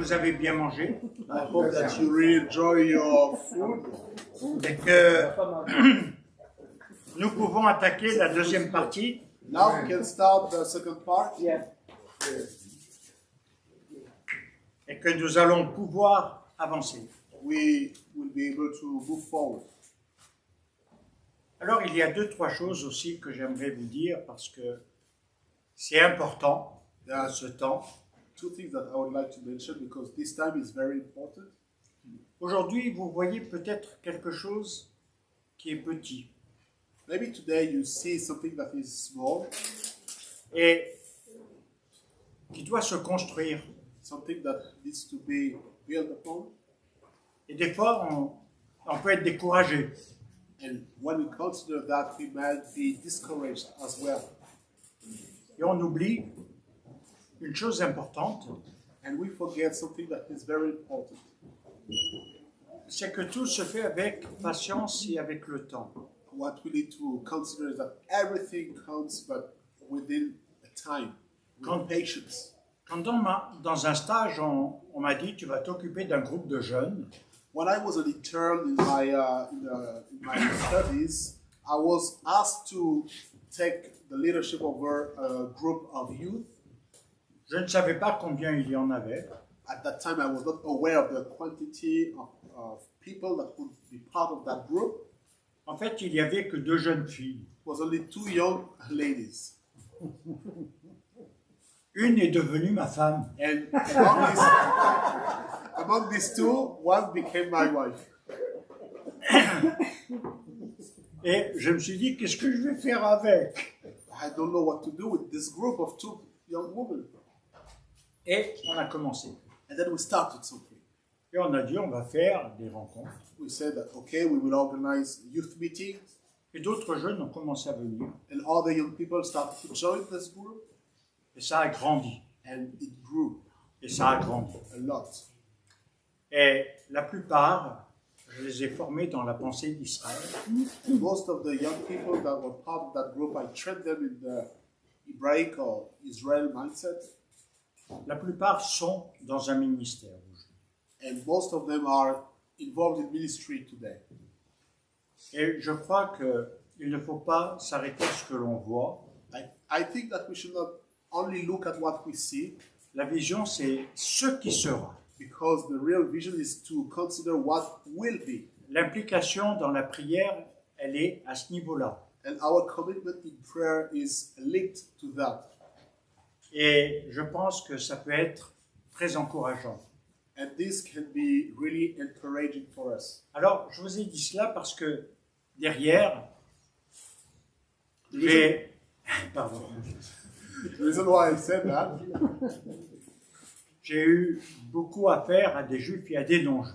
vous avez bien mangé I hope that you really enjoy your food. et que nous pouvons attaquer la deuxième partie. Now we can start the second part. Et que nous allons pouvoir avancer. We will be able to move forward. Alors, il y a deux, trois choses aussi que j'aimerais vous dire parce que c'est important dans ce temps. Two things that I would like to mention because this time is very important. Aujourd'hui, vous voyez peut-être quelque chose qui est petit Maybe today you see something that is small, et qui doit se construire. something that needs to be built upon. Et des fois, on peut être découragé. And when we consider that, we might be discouraged as well. Et on oublie une chose importante, And we forget something that is very important. c'est que tout se fait avec patience et avec le temps. What we need to consider is that everything comes but within a time, with patience. Quand dans un stage, on m'a dit, tu vas t'occuper d'un groupe de jeunes, When I was an intern in my studies, I was asked to take the leadership over a group of youth. je ne savais pas combien il y en avait. At that time, I was not aware of the quantity of people that would be part of that group. En fait, il n'y avait que deux jeunes filles. It was only two young ladies. Une est devenue ma femme. And among these two, one became my wife. Et je me suis dit, qu'est-ce que je vais faire avec? I don't know what to do with this group of two young women. Et on a commencé. And then we started something. Et on a dit, on va faire des rencontres. We said that, okay, we will organize youth meetings. Et d'autres jeunes ont commencé à venir. And all the young people started to join this group. Et ça a grandi. And it grew Et ça a grandi. a lot. Et la plupart, je les ai formés dans la pensée d'Israël. And most of the young people that were part of that group, I trained them in the Hebraic or Israel mindset. La plupart sont dans un ministère aujourd'hui. And most of them are involved in ministry today. Et je crois qu'il ne faut pas s'arrêter à ce que l'on voit. I think that we should not only look at what we see, La vision, c'est ce qui sera. because the real vision is to consider what will be. L'implication dans la prière, elle est à ce niveau-là. And our commitment in prayer is linked to that. Et je pense que ça peut être très encourageant. And this can be really encouraging for us. Alors, je vous ai dit cela parce que derrière, j'ai... Pardon. The reason why I said that, J'ai eu beaucoup à faire à des juifs et à des non-juifs.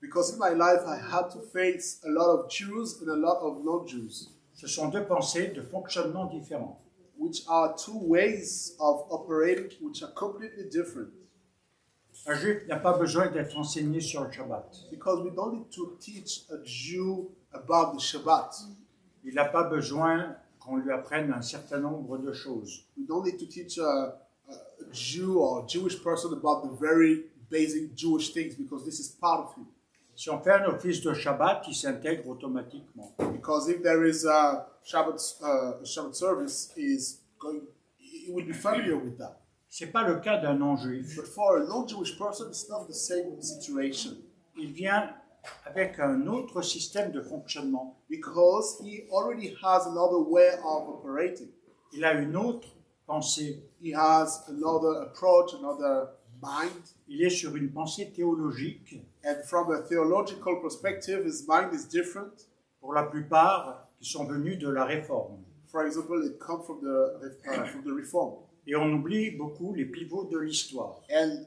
because in my life I had to face a lot of Jews and a lot of non-Jews, Ce sont deux pensées de fonctionnement différents. which are two ways of operating which are completely different. Un juif n'a pas besoin d'être enseigné sur le Shabbat. Because we don't need to teach a Jew about the Shabbat. Il n'a pas besoin qu'on lui apprenne un certain nombre de choses. We don't need to teach a Jew or a Jewish person about the very basic Jewish things, because this is part of him. Si on fait un office de Shabbat, il s'intègre automatiquement. Because if there is a Shabbat service, he will be familiar with that. Ce n'est pas le cas d'un non-juif. But for a non-Jewish person, it's not the same situation, Il vient avec un autre système de fonctionnement. because he already has another way of operating. Il a une autre pensée. He has another approach, another mind. Il est sur une pensée théologique, And from a theological perspective, his mind is different. pour la plupart, qui sont venus de la Réforme. For example, it comes from the Reform. Et on oublie beaucoup les pivots de l'histoire. And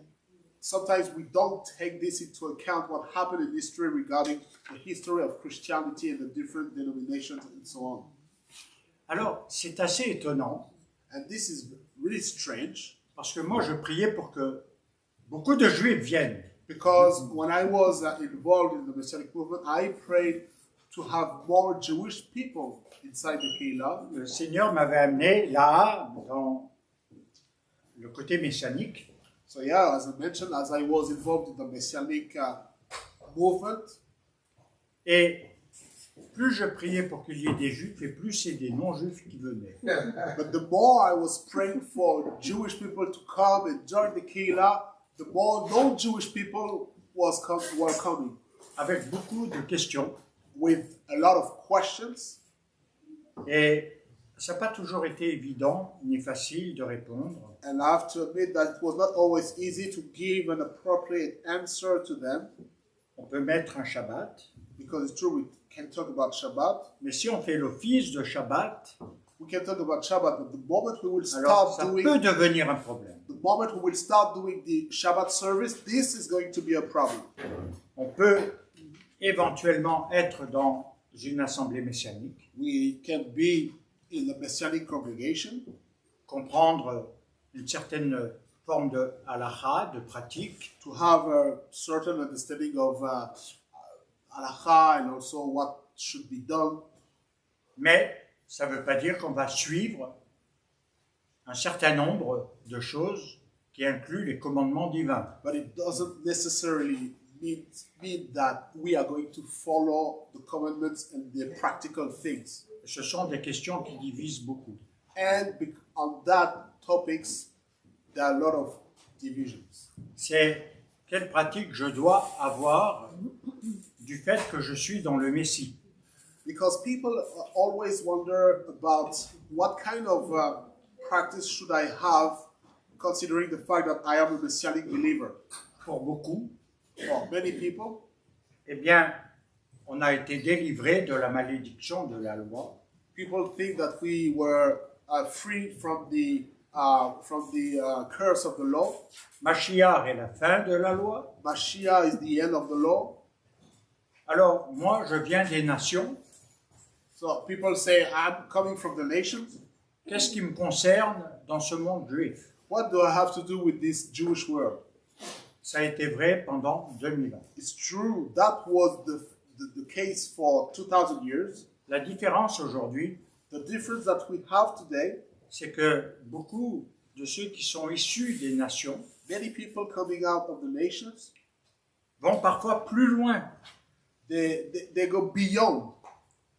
sometimes we don't take this into account, what happened in history regarding the history of Christianity and the different denominations and so on. Alors, c'est assez étonnant, And this is really strange, parce que moi, je priais pour que beaucoup de Juifs viennent. because when I was involved in the Messianic movement, I prayed to have more Jewish people inside the Keilah. Le Seigneur m'avait amené là, dans le côté messianique, So yeah, as I mentioned, as I was involved in the Messianic movement, Et plus je priais pour qu'il y ait des juifs, et plus c'est des non-juifs qui venaient. but the more I was praying for Jewish people to come and join the Keilah, the more non-Jewish people were coming Avec beaucoup de questions. with a lot of questions. Et ça n'a pas toujours été évident ni facile de répondre. And I have to admit that it was not always easy to give an appropriate answer to them, On peut mettre un Shabbat, because it's true we can talk about Shabbat. mais si on fait l'office de Shabbat, We can talk about Shabbat, but the moment we will alors start ça doing peut devenir un problème. the moment we will start doing the Shabbat service, this is going to be a problem. On peut éventuellement être dans une assemblée messianique, We can be in the Messianic congregation, comprendre une certaine forme de halakha, de pratique, to have a certain understanding of halakha and also what should be done. mais ça ne veut pas dire qu'on va suivre un certain nombre de choses qui incluent les commandements divins. But it doesn't necessarily mean that we are going to follow the commandments and the practical things. Ce sont des questions qui divisent beaucoup. And on that topics, there are a lot of divisions. C'est quelle pratique je dois avoir du fait que je suis dans le Messie. Because people always wonder about what kind of practice should I have, considering the fact that I am a Messianic believer. Pour beaucoup, For many people, eh bien, on a été délivré de la malédiction de la loi. people think that we were free from the curse of the law. Mashiach est la fin de la loi. Mashiach is the end of the law. Alors, moi, je viens des nations. So people say, I'm coming from the nations. Qu'est-ce qui me concerne dans ce monde juif? What do I have to do with this Jewish world? Ça a été vrai pendant 2000 ans. It's true, that was the case for 2000 years. La différence aujourd'hui, The difference that we have today, c'est que beaucoup de ceux qui sont issus des nations many people coming out of the nations, vont parfois plus loin. they go beyond.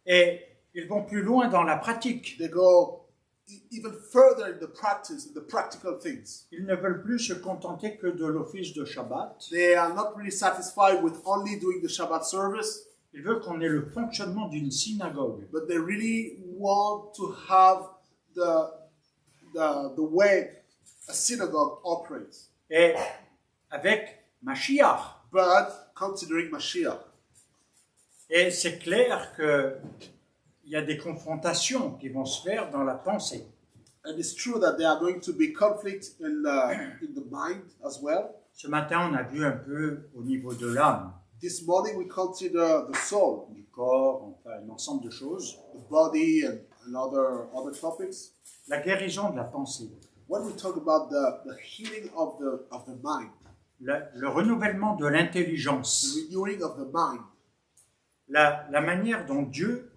Et ils vont plus loin dans la pratique. They go even further in the practice, in the practical things. Ils ne veulent plus se contenter que de l'office de Shabbat. They are not really satisfied with only doing the Shabbat service, Ils veulent qu'on ait le fonctionnement d'une synagogue. but they really want to have the way a synagogue operates. Et avec Mashiach. But considering Mashiach, Et c'est clair qu'il y a des confrontations qui vont se faire dans la pensée. and it's true that there are going to be conflict in the mind as well. Ce matin, on a vu un peu au niveau de l'âme, This morning we consider the soul, du corps, enfin un ensemble de choses. the body, and other topics. La guérison de la pensée, When we talk about the healing of the mind, le renouvellement de the l'intelligence, renewing of the mind, la manière dont Dieu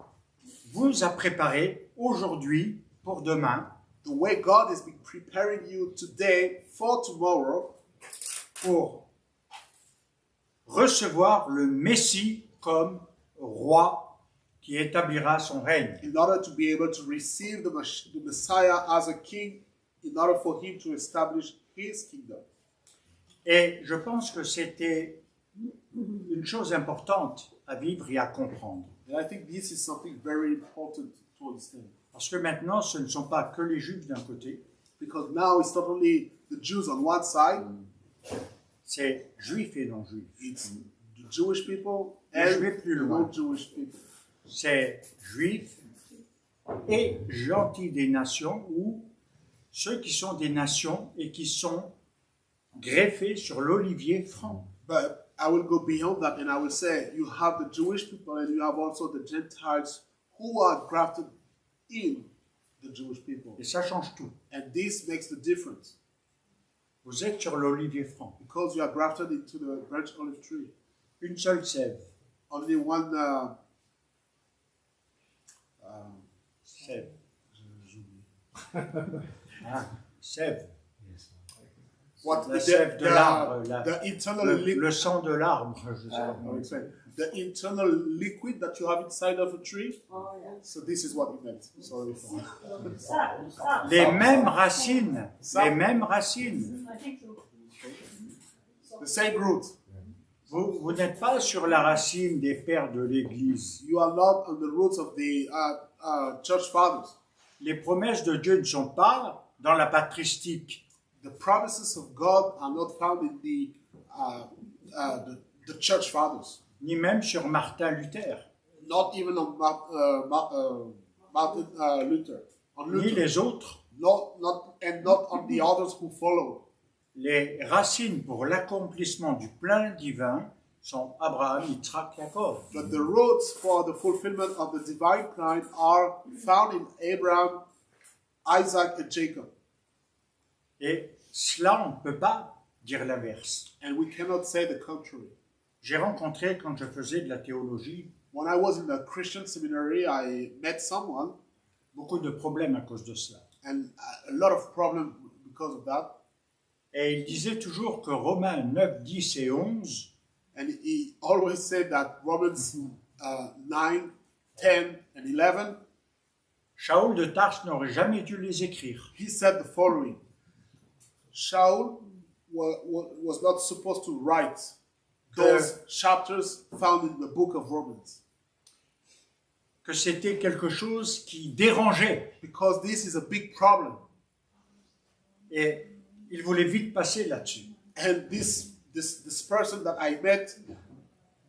vous a préparé aujourd'hui pour demain, the way God has been preparing you today for tomorrow, pour recevoir le Messie comme roi qui établira son règne. in order to be able to receive the Messiah as a king, in order for him to establish his kingdom. Et je pense que c'était une chose importante à vivre et à comprendre. And I think this is something very important to understand. Parce que maintenant, ce ne sont pas que les Juifs d'un côté, Because now it's not only the Jews on one side, c'est Juifs et non-Juifs. it's the Jewish people Et and je vais plus the loin. non-Jewish people. C'est Juifs et gentils des nations, ou ceux qui sont des nations et qui sont greffés sur l'olivier franc. But I will go beyond that and I will say you have the Jewish people and you have also the Gentiles who are grafted in the Jewish people. Et ça change tout. And this makes the difference Vous êtes sur l'olivier franc. because you are grafted into the branch olive tree. Une seule sève. Only one Sève. Ah, sève. what La sève de l'arbre, the internal le sang de l'arbre. Je sais pas How comment to on dit. explain. The internal liquid that you have inside of a tree. Oh, yeah. So this is what it meant. Sorry for Les mêmes racines, les mêmes racines. I think so. the same root. Vous n'êtes pas sur la racine des pères de l'Église. You are not on the roots of the church fathers. Les promesses de Dieu ne sont pas dans la patristique. The promises of God are not found in the church fathers. Ni même sur Martin Luther, Not even on Martin Luther. On ni Luther. les autres. Not on the others who follow. Les racines pour l'accomplissement du plan divin sont Abraham, Yitzhak, Jacob. But the roots for the fulfillment of the divine plan are found in Abraham, Isaac, and Jacob. Et cela, on ne peut pas dire l'inverse. And we cannot say the contrary. J'ai rencontré, quand je faisais de la théologie, When I was in a Christian seminary, I met someone, beaucoup de problèmes à cause de cela. and a lot of problems because of that. Et il disait toujours que Romains 9, 10 et 11 And he always said that Romans 9, 10, and 11, Shaoul de Tarse n'aurait jamais dû les écrire. he said the following. Shaul was not supposed to write those chapters found in the book of Romans, Que c'était quelque chose qui dérangeait. because this is a big problem. Et il voulait vite passer là-dessus. And this person that I met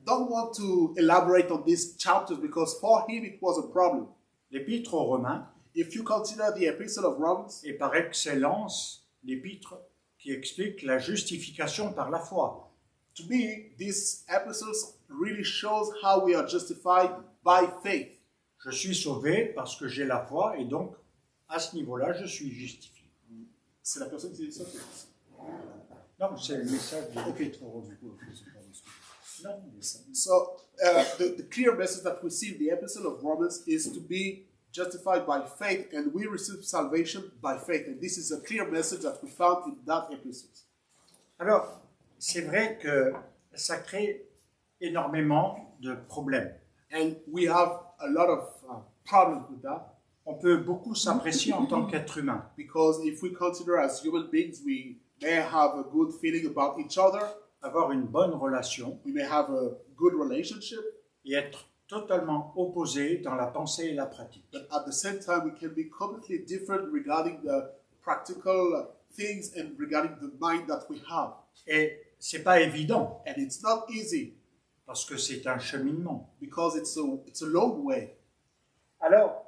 don't want to elaborate on these chapters because for him it was a problem. L'épître aux Romains If you consider the epistle of Romans, est par excellence l'épître qui explique la justification par la foi. to me, these epistles really shows how we are justified by faith. Je suis sauvé parce que j'ai la foi et donc à ce niveau-là, je suis justifié. C'est la personne qui dit ça. Non, c'est le message de l'épître aux Romains. Non, mais ça- So the clear message that we see in the epistle of Romans is to be justified by faith, and we receive salvation by faith. And this is a clear message that we found in that epistle. Alors, c'est vrai que ça crée énormément de problèmes. And we have a lot of problems with that, On peut beaucoup s'apprécier en tant qu'être humain, because if we consider as human beings, we may have a good feeling about each other, avoir une bonne relation we may have a good relationship, et être totalement opposé dans la pensée et la pratique. but at the same time, we can be completely different regarding the practical things and regarding the mind that we have. Et c'est pas évident And it's not easy, parce que c'est un cheminement. because it's a long way. Alors,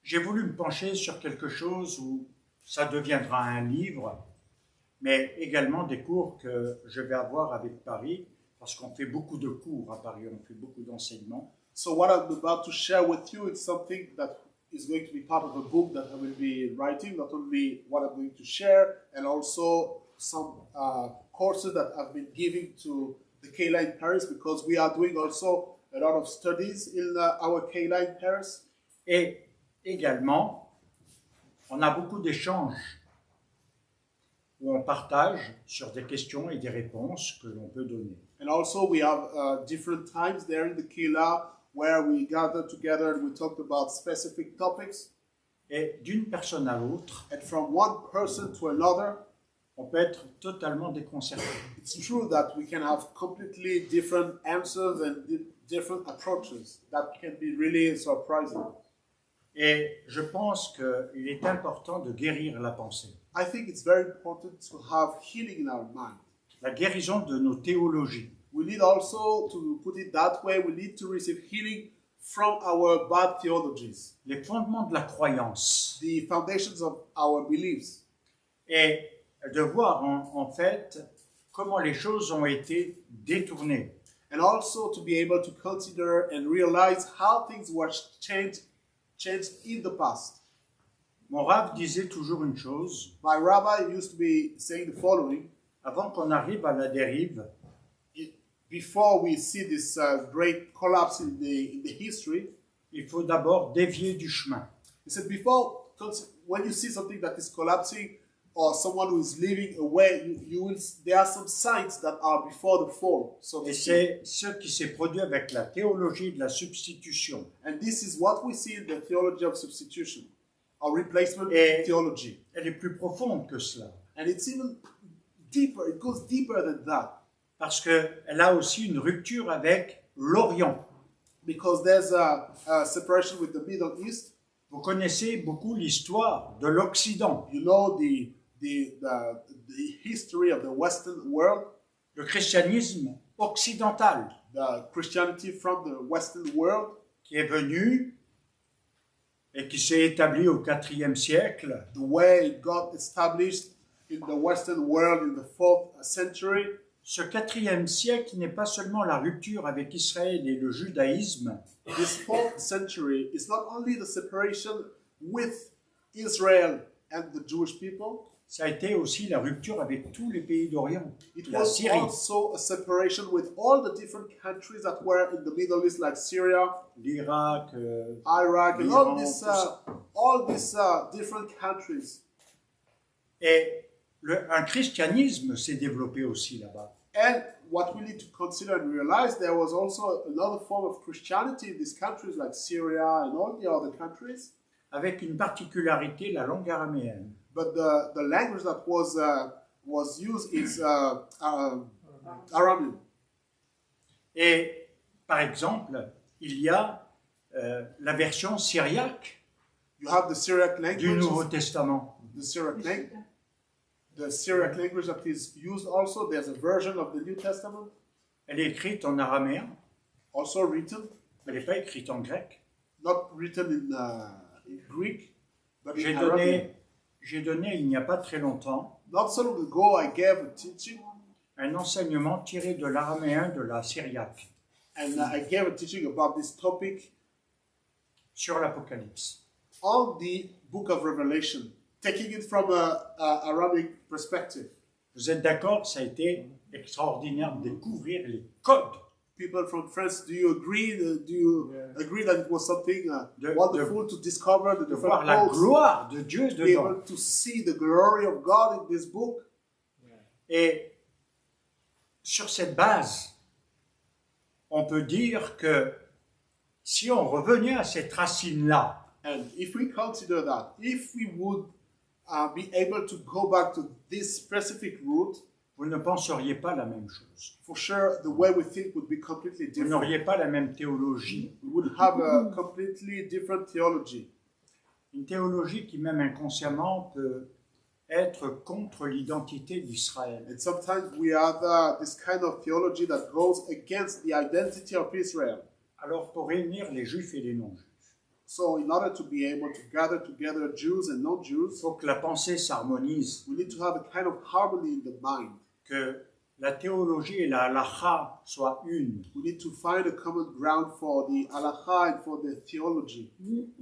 j'ai voulu me pencher sur quelque chose où ça deviendra un livre, mais également des cours que je vais avoir avec Paris, parce qu'on fait beaucoup de cours à Paris, on fait beaucoup d'enseignements. So what I'm about to share with you is something that is going to be part of a book that I will be writing, not only what I'm going to share, and also some courses that I've been giving to the Kayla in Paris, because we are doing also a lot of studies in our Kayla in Paris. Et également, on a beaucoup d'échanges où on partage sur des questions et des réponses que l'on peut donner. And also we have different times there in the Kayla where we gather together and we talk about specific topics. Et d'une personne à l'autre, And from one person to another, on peut être totalement déconcerté. it's true that we can have completely different answers and different approaches. That can be really surprising. Et je pense qu'il est important de guérir la pensée. I think it's very important to have healing in our mind. La guérison de nos théologies. We need also, to put it that way, we need to receive healing from our bad theologies, Les fondements de la croyance. the foundations of our beliefs, Et de voir en fait comment les choses ont été détournées. and also to be able to consider and realize how things were changed in the past. Mon Rav disait toujours une chose, My rabbi used to be saying the following: avant qu'on arrive à la dérive, before we see this great collapse in the history, il faut d'abord dévier du chemin. he said, when you see something that is collapsing, or someone who is living away, there are some signs that are before the fall. So Et to speak. c'est ce qui s'est produit avec la théologie de la substitution. And this is what we see in the theology of substitution, or replacement Et- theology. Elle est plus profonde que cela, And it's even deeper, it goes deeper than that. parce qu'elle a aussi une rupture avec l'Orient. Because there's a separation with the Middle East. Vous connaissez beaucoup l'histoire de l'Occident. You know the history of the Western world, Le christianisme occidental the Christianity from the Western world, qui est venu et qui s'est établi au IVe siècle, the way it got established in the Western world in the 4th century. ce IVe siècle n'est pas seulement la rupture avec Israël et le judaïsme, This 4th century is not only the separation with Israel and the Jewish people, ça a été aussi la rupture avec tous les pays d'Orient, it la was Syrie, also a separation with all the different countries that were in the Middle East, like Syria, l'Irak, Iraq, and l'Iran, all these different countries. et un christianisme s'est développé aussi là-bas. And what we need to consider and realize, there was also another form of Christianity in these countries like Syria and all the other countries. Avec une particularité, la langue araméenne. But the language that was used is Aramean. Et par exemple, il y a la version syriaque You have the Syriac du language, Nouveau Testament. the Syriac language that is used also. There's a version of the New Testament, Elle est écrite en araméen, also written, elle n'est pas écrite en grec. not written in Greek, but in J'ai Arabic. donné il n'y a pas très longtemps Not so long ago, I gave a teaching, un enseignement tiré de l'araméen de la syriaque and I gave a teaching about this topic sur l'Apocalypse. on the book of Revelation, taking it from a Arabic perspective. Vous êtes d'accord? Ça a été extraordinaire de découvrir les codes People from France, do you agree? Do you agree that it was something De- wonderful to discover the de different voir la codes, gloire de Dieu to be able dedans. to see the glory of God in this book? Et sur cette base, on peut dire que si on revenait à cette racine-là, And if we consider that, if we would be able to go back to this specific root, vous ne penseriez pas la même chose. for sure the way we think would be completely Vous different. n'auriez pas la même théologie. We would have a completely different theology. Une théologie qui, même inconsciemment, peut être contre l'identité d'Israël. And sometimes we have this kind of theology that goes against the identity of Israel. Alors, pour réunir les juifs et les non-juifs, So in order to be able to gather together Jews and il non-Jews, faut que la pensée s'harmonise, we need to have a kind of harmony in the mind. que la théologie et la halakha soient une, We need to find a common ground for the halakha and for the theology,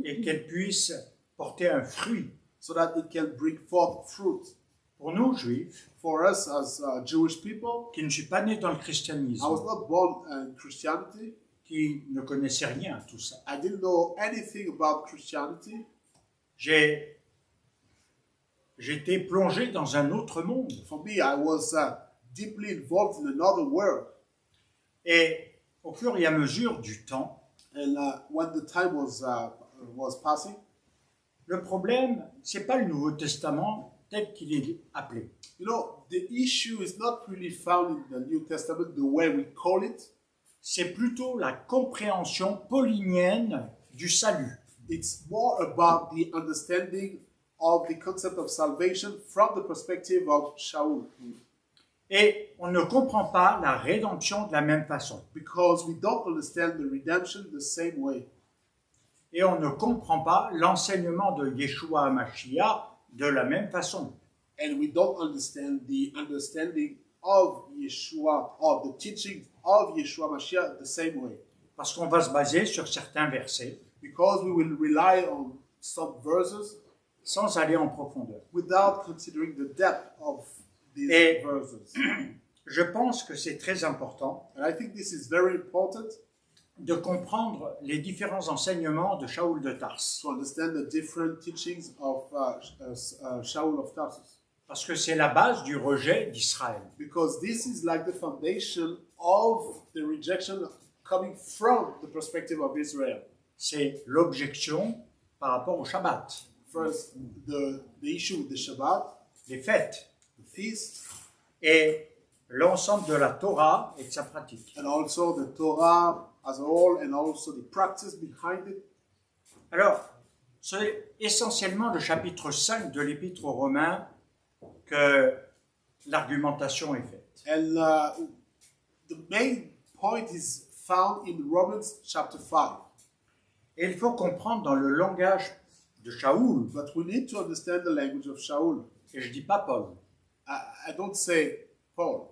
et qu'elle puisse porter un fruit. so that it can bring forth fruit. Pour nous, juifs, For us as Jewish people, qui ne suis pas né dans le I was christianisme, not born in Christianity. qui ne connaissait rien à tout ça, I didn't know anything about Christianity. j'étais plongé dans un autre monde. For me, I was deeply involved in another world. Et au fur et à mesure du temps, And when the time was passing, le problème, c'est pas le Nouveau Testament tel qu'il est appelé. you know, the issue is not really found in the New Testament the way we call it. C'est plutôt la compréhension paulinienne du salut. It's more about the understanding of the concept of salvation from the perspective of Shaul. Et on ne comprend pas la rédemption de la même façon. Because we don't understand the redemption the same way. Et on ne comprend pas l'enseignement de Yeshua HaMashiach de la même façon. And we don't understand the understanding of Yeshua, of the teaching of Yeshua Mashiach the same way. Parce qu'on va se baser sur certains versets Because we will rely on some verses sans aller en profondeur. without considering the depth of these Et- verses. Je pense que c'est très important And I think this is very important de comprendre les différents enseignements de Shaul de Tarse. to understand the different teachings of Shaul of Tarsus. Parce que c'est la base du rejet d'Israël. Because this is like the foundation of the rejection coming from the perspective of Israel. C'est l'objection par rapport au Shabbat, First, the issue with the Shabbat, les fêtes, the feast, et l'ensemble de la Torah et de sa pratique. and also the Torah as a whole, and also the practice behind it. Alors, c'est essentiellement le chapitre 5 de l'Épître aux Romains que l'argumentation est faite. And the main point is found in Romans chapter 5. Et il faut comprendre dans le langage de Shaoul, But we need to understand the language of Shaul. et je ne dis pas Paul. I don't say Paul.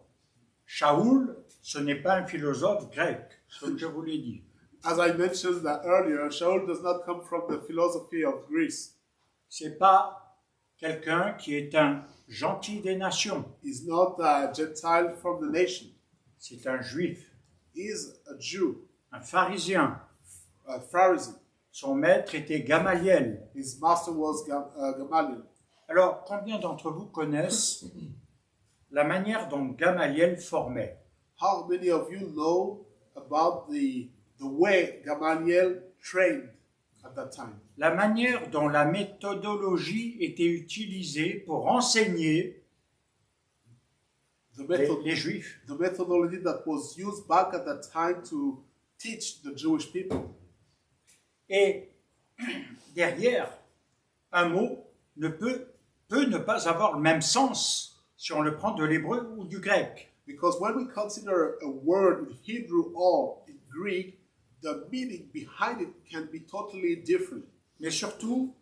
Shaoul, ce n'est pas un philosophe grec, ce que je vous l'ai dit. As I mentioned that earlier, Shaul does not come from the philosophy of Greece. C'est pas quelqu'un qui est un gentil des nations. He's not a Gentile from the nation. C'est un juif, He's a Jew, un pharisien. a Pharisee. Son maître était Gamaliel. His master was Gamaliel. Alors, combien d'entre vous connaissent la manière dont Gamaliel formait? How many of you know about the way Gamaliel trained at that time? La manière dont la méthodologie était utilisée pour enseigner The, les Juifs. the methodology that was used back at that time to teach the Jewish people. Et derrière, un mot peut ne pas avoir le même sens si on le prend de l'hébreu ou du grec. Because when we consider a word in Hebrew or in Greek, the meaning behind it can be totally different. Mais surtout,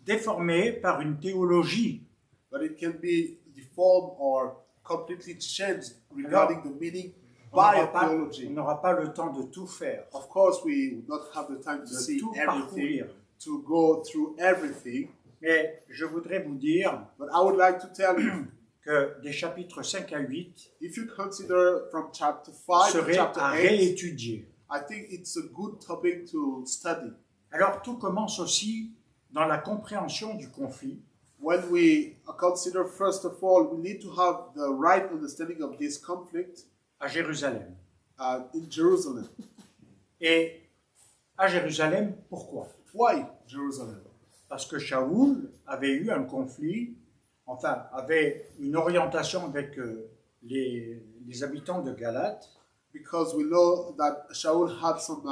déformé par une théologie. But it can be deformed or completely changed regarding the meaning by a theology. On n'aura pas le temps de tout faire, Of course, we would not have the time to de see tout everything, parcourir. to go through everything. Mais je voudrais vous dire But I would like to tell you, que des chapitres 5 à 8 if you consider from chapter 5 to seraient chapter à 8, réétudier. I think it's a good topic to study. Alors tout commence aussi dans la compréhension du conflit. When we consider, first of all, we need to have the right understanding of this conflict À Jérusalem. in Jerusalem. Et à Jérusalem, pourquoi? Why Jerusalem? Parce que Shaoul avait eu un conflit, enfin, avait une orientation avec les habitants de Galate, Because we know that Shaul had some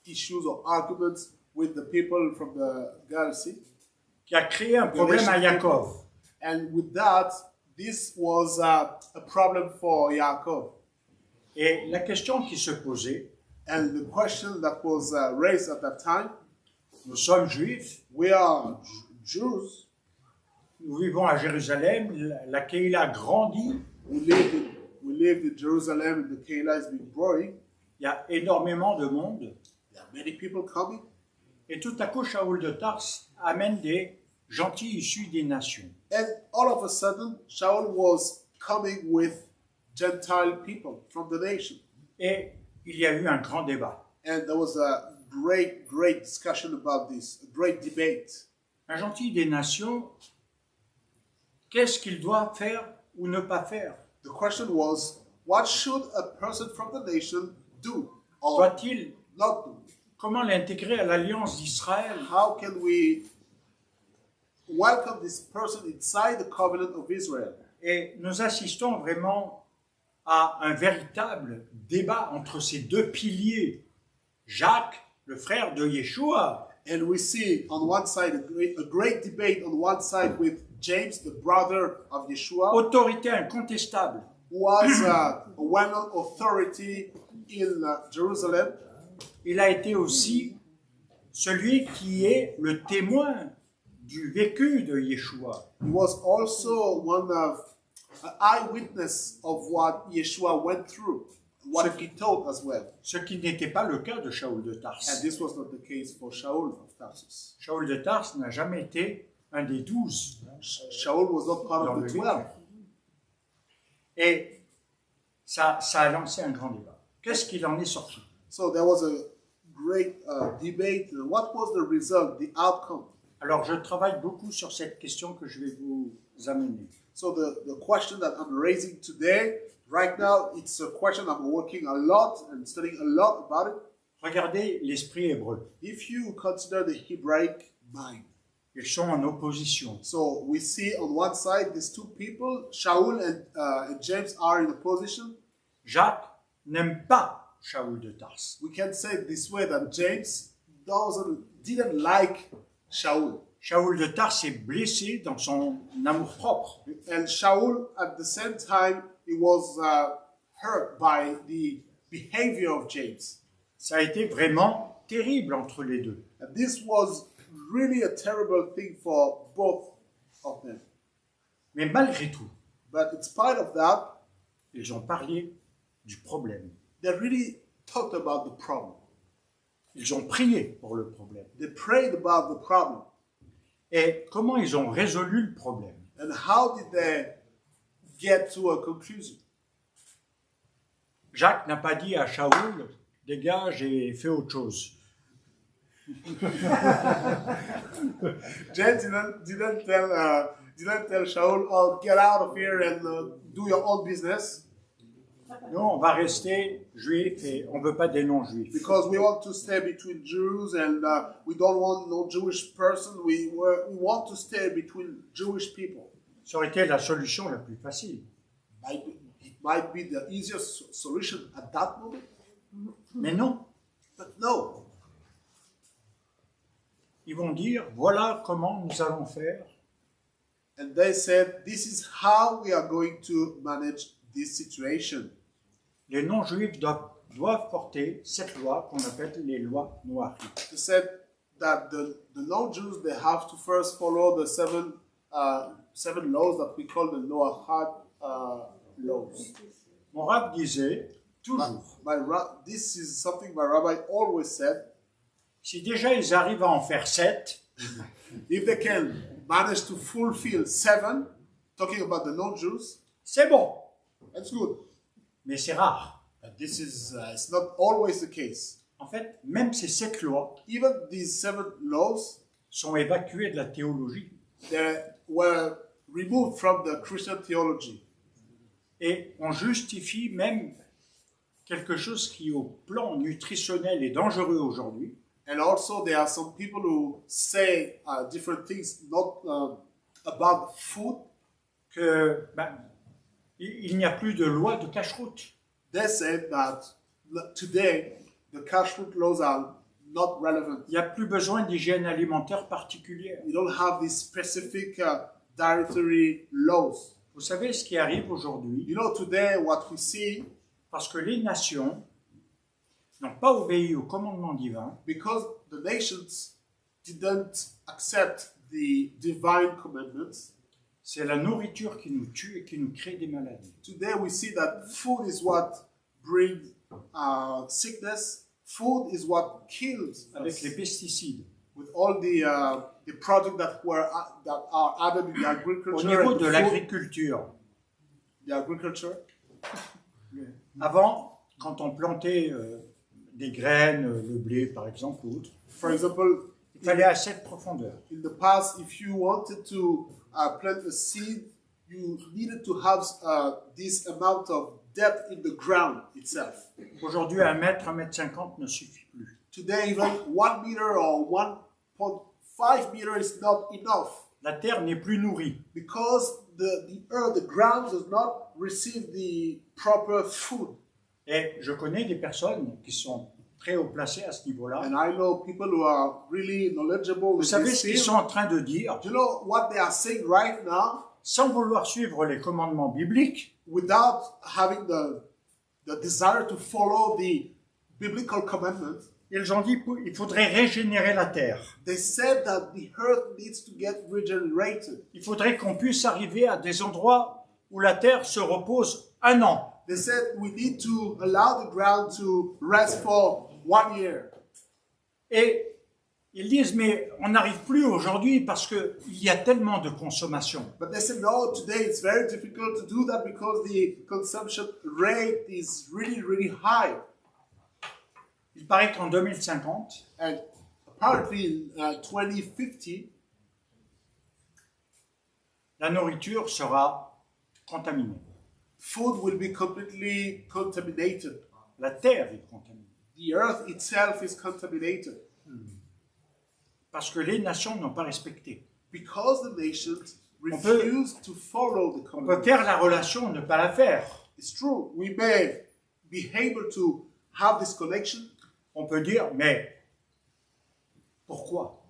issues or arguments with the people from the Galaxy. qui a créé un problème à Yaakov. And with that, this was a problem for Yaakov. Et la question qui se posait, And the question that was raised at that time, nous sommes juifs, we are Jews, nous vivons à Jérusalem, la Keïla grandit, we live in Jerusalem and the Keilah is being growing. il y a énormément de monde, There are many people coming. et tout à coup, Shaoul de Tars amène des gentils issus des nations. And all of a sudden, Shaul was coming with Gentile people from the nation. Et il y a eu un grand débat. And there was a great discussion about this, a great debate. Un gentil des nations, qu'est-ce qu'il doit faire ou ne pas faire? The question was, what should a person from the nation do or Doit-il, not do? comment l'intégrer à l'alliance d'Israël? How can we welcome this person inside the covenant of Israel? Et nous assistons vraiment à un véritable débat entre ces deux piliers. Jacques, le frère de Yeshua, And we see on one side a great debate on one side with James, the brother of Yeshua, autorité incontestable, who was a well-known authority in Jerusalem. il a été aussi celui qui est le témoin du vécu de Yeshua. He was also one of an eyewitness of what Yeshua went through, what he taught as well. Ce qui n'était pas le cas de Shaoul de Tars. And this was not the case for Shaul of Tarsus. Shaoul de Tars n'a jamais été un des 12. Shaul was not part Dans of le the vécu. 12. Et ça a lancé un grand débat. Qu'est-ce qu'il en est sorti? So there was a great debate. What was the result, the outcome? Alors, je travaille beaucoup sur cette question que je vais vous amener. So the question that I'm raising today, right now, it's a question I'm working a lot and studying a lot about it. Regardez l'esprit hébreu. If you consider the Hebraic mind, Ils sont en opposition. so we see on one side these two people, Shaul and James, are in opposition. Jacques n'aime pas Shaoul de Tarse. We can say it this way that James didn't like Shaul. Shaoul de Tarse est blessé dans son amour-propre. And Shaul, at the same time, he was hurt by the behavior of James. Ça a été vraiment terrible entre les deux. And this was really a terrible thing for both of them. Mais malgré tout, But in spite of that, ils ont parlé du problème. they really talked about the problem. Ils ont prié pour le problème. They prayed about the problem. Et comment ils ont résolu le problème? And how did they get to a conclusion? Jacques n'a pas dit à Shaoul, dégage et fais autre chose. James didn't tell Shaul, oh, get out of here and do your own business, Non, on va rester juif et on ne veut pas des non-juifs. because we want to stay between Jews and we don't want no Jewish person. We want to stay between Jewish people. Ça aurait été la solution la plus facile. It might be the easiest solution at that moment, Mais non, but no. ils vont dire, voilà comment nous allons faire. And they said, this is how we are going to manage this situation. Les non-juifs doivent porter cette loi qu'on appelle les lois noires. They said that the non-Jews, they have to first follow the seven laws that we call the Noahat laws. Mon rab disait toujours, This is something my rabbi always said. si déjà ils arrivent à en faire 7, If they can manage to fulfill 7, talking about the non-Jews, c'est bon, that's good. mais c'est rare. But this is it's not always the case. En fait, même ces 7 lois Even these 7 laws, sont évacuées de la théologie. they were removed from the Christian theology. Et on justifie même quelque chose qui, au plan nutritionnel, est dangereux aujourd'hui. And also, there are some people who say different things, not about food. Que il n'y a plus de loi de cache-route. They said that today the kashrut laws are not relevant. Il n'y a plus besoin d'hygiène alimentaire particulière. You don't have these specific dietary laws. Vous savez ce qui arrive aujourd'hui, You know, today what we see, parce que les nations n'ont pas obéi au commandement divin, because the nations didn't accept the divine commandments, c'est la nourriture qui nous tue et qui nous crée des maladies. today we see that food is what brings sickness. Food is what kills Avec us. les pesticides. With all the products that are added in the Au agriculture. niveau and de the l'agriculture, the agriculture. avant, quand on plantait des graines, le blé par exemple ou autre, For example, il fallait à cette profondeur. in the past, if you wanted to plant a seed, you needed to have this amount of depth in the ground itself. Aujourd'hui, 1 mètre, 1,50 m ne suffit plus. Today, even 1 meter or 1.5 meter is not enough, La terre n'est plus nourrie. because the earth, the ground does not receive the proper food. Et je connais des personnes qui sont très haut placées à ce niveau-là. And I know people who are really knowledgeable Vous in savez this ce qu'ils field. sont en train de dire? Do you know what they are saying right now? Sans vouloir suivre les commandements bibliques, Without having the desire to follow the biblical commandments, ils ont dit qu'il faudrait régénérer la terre. they said that the earth needs to get regenerated. Il faudrait qu'on puisse arriver à des endroits où la terre se repose 1 an. They said we need to allow the ground to rest for 1 year. Et ils disent, mais on n'arrive plus aujourd'hui parce qu'il y a tellement de consommation. But they said, no, today it's very difficult to do that because the consumption rate is really, really high. Il paraît qu'en 2050, And apparently in 2050, la nourriture sera contaminée. Food will be completely contaminated. La terre est contaminée. The earth itself is contaminated Parce que les nations n'ont pas respecté. because the nations On peut- refuse to follow the On peut commandments. faire la relation, ne pas la faire. It's true. We may be able to have this connection, On peut dire, mais pourquoi?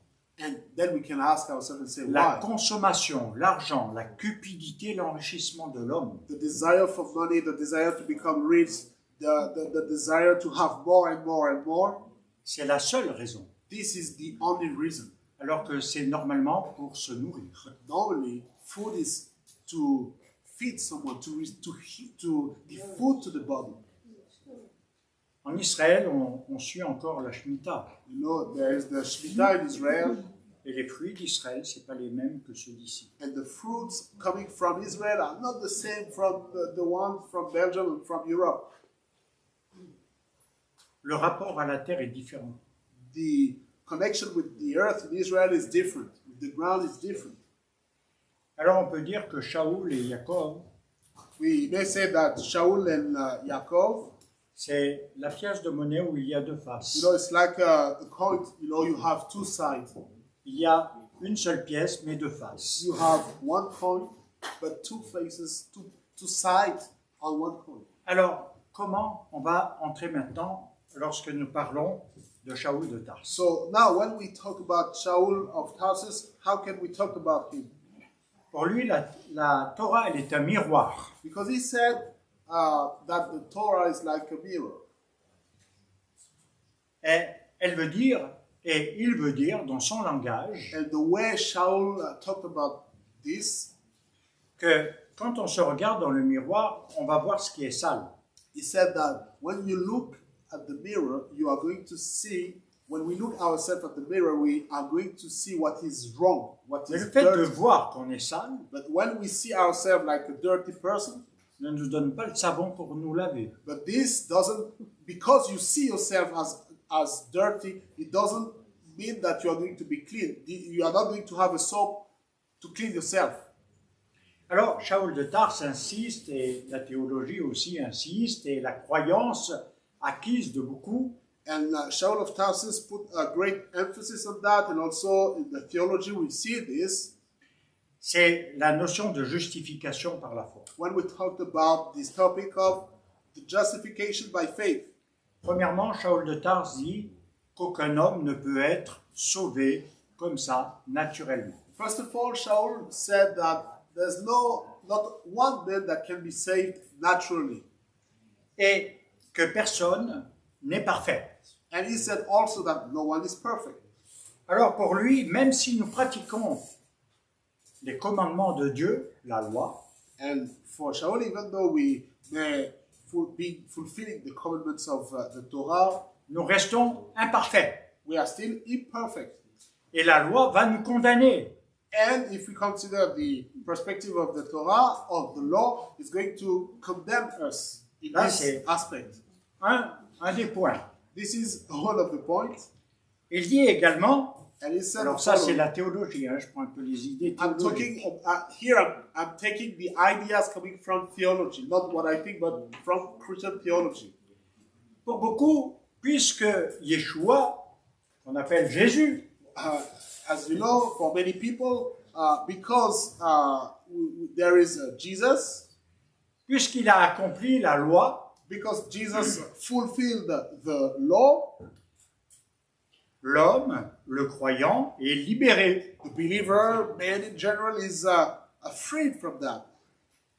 and then we can ask ourselves and say, La why? consommation, l'argent, la cupidité, l'enrichissement de l'homme, The desire for money, the desire to become rich, the desire to have more and more and more. c'est la seule raison. This is the only reason. Alors que c'est normalement pour se nourrir. Normally, food is to feed someone, to give food to the body. En Israël, on suit encore la Shemitah. You know, there is the Shemitah in Israel, Et les fruits d'Israël, ce pas les mêmes que ceux d'ici. and the fruits coming from Israel are not the same from the ones from Belgium and from Europe. Le rapport à la terre est différent. The connection with the earth in Israel is different. The ground is different. Alors on peut dire que Shaoul et Jacob, We may say that Shaul and Yaakov, c'est la pièce de monnaie où il y a deux faces. you know, it's like a coin. You know, you have two sides. Il y a une seule pièce, mais deux faces. You have one coin, but two faces, two sides on one coin. Alors, comment on va entrer maintenant lorsque nous parlons de Shaoul de Tars? So now, when we talk about Shaul of Tarsus, how can we talk about him? Pour lui, la Torah, elle est un miroir. Because he said that the Torah is like a mirror. Et elle veut dire, et il veut dire dans son langage, And the way Shaul talked about this, que quand on se regarde dans le miroir, on va voir ce qui est sale. he said that when you look at the mirror, you are going to see, when we look ourselves at the mirror, we are going to see what is wrong, what Mais is le fait de dirty. voir qu'on est sale But when we see ourselves like a dirty person, ne nous donne pas le savon pour nous laver. but this doesn't, because you see yourself as dirty, it doesn't mean that you are going to be clean. You are not going to have a soap to clean yourself. Alors, Shaoul de Tars insiste, et la théologie aussi insiste, et la croyance acquise de beaucoup, And Shaul of Tarsus put a great emphasis on that, and also in the theology we see this c'est la notion de justification par la foi. when we talked about this topic of the justification by faith. Premièrement, Shaoul de Tars dit qu'aucun homme ne peut être sauvé comme ça, naturellement. First of all, Shaul said that there's not one man that can be saved naturally. Et que personne n'est parfait. And he said also that no one is perfect. Alors pour lui, même si nous pratiquons les commandements de Dieu, la loi, And for Shaul, even though we may be fulfilling the commandments of the Torah, nous restons imparfaits. we are still imperfect. Et la loi va nous condamner. And if we consider the perspective of the Torah, of the law, it's going to condemn us in Là, this c'est- aspect. Un des points. This is one of the points. Il dit également, And he said, alors the ça c'est following. la théologie, hein, je prends un peu les idées I'm théologiques. talking here. I'm taking the ideas coming from theology, not what I think, but from Christian theology. Pour beaucoup, puisque Yeshua, qu'on appelle Jésus, As you know, for many people, because there is Jesus, puisqu'il a accompli la loi, because Jesus fulfilled the law, l'homme, le croyant, est libéré. the believer, man in general, is freed from that.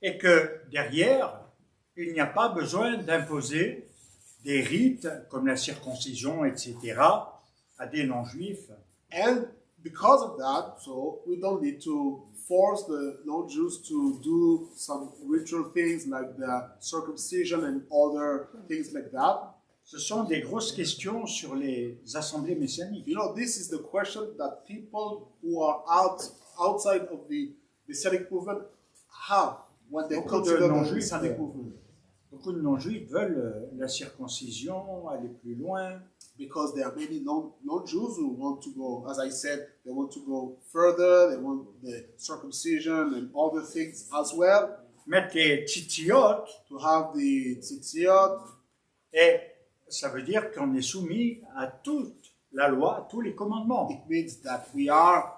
Et que derrière, il n'y a pas besoin d'imposer des rites comme la circoncision, etc., à des non-juifs. And because of that, so we don't need to force the non-Jews to do some ritual things like the circumcision and other things like that. Ce sont des grosses questions sur les assemblées messianiques. You know, this is the question that people who are outside of the Messianic movement have when they Beaucoup de consider the non-juifs, Messianic movement. Beaucoup de non-juifs veulent la circoncision, aller plus loin. because there are many non-Jews who want to go, as I said, they want to go further, they want the circumcision and other things as well, mettre les tzitzit, to have the tzitziot. et ça veut dire qu'on est soumis à toute la loi, à tous les commandements. It means that we are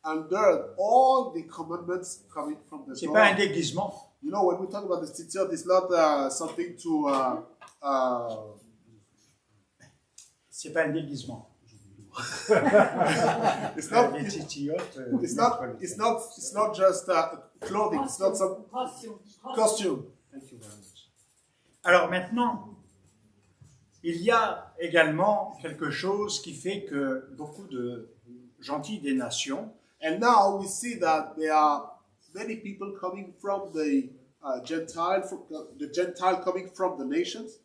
under all the commandments coming from the C'est pas un Torah. déguisement. You know, when we talk about the tzitziot, it's not something to C'est pas un déguisement. it's not Les it's, tzitzit, it's not just clothing. It's not some costume. Thank you very much. Alors maintenant, il y a également quelque chose qui fait que beaucoup de gentils des nations And now we see that there are many people coming from the Gentile coming from the nations.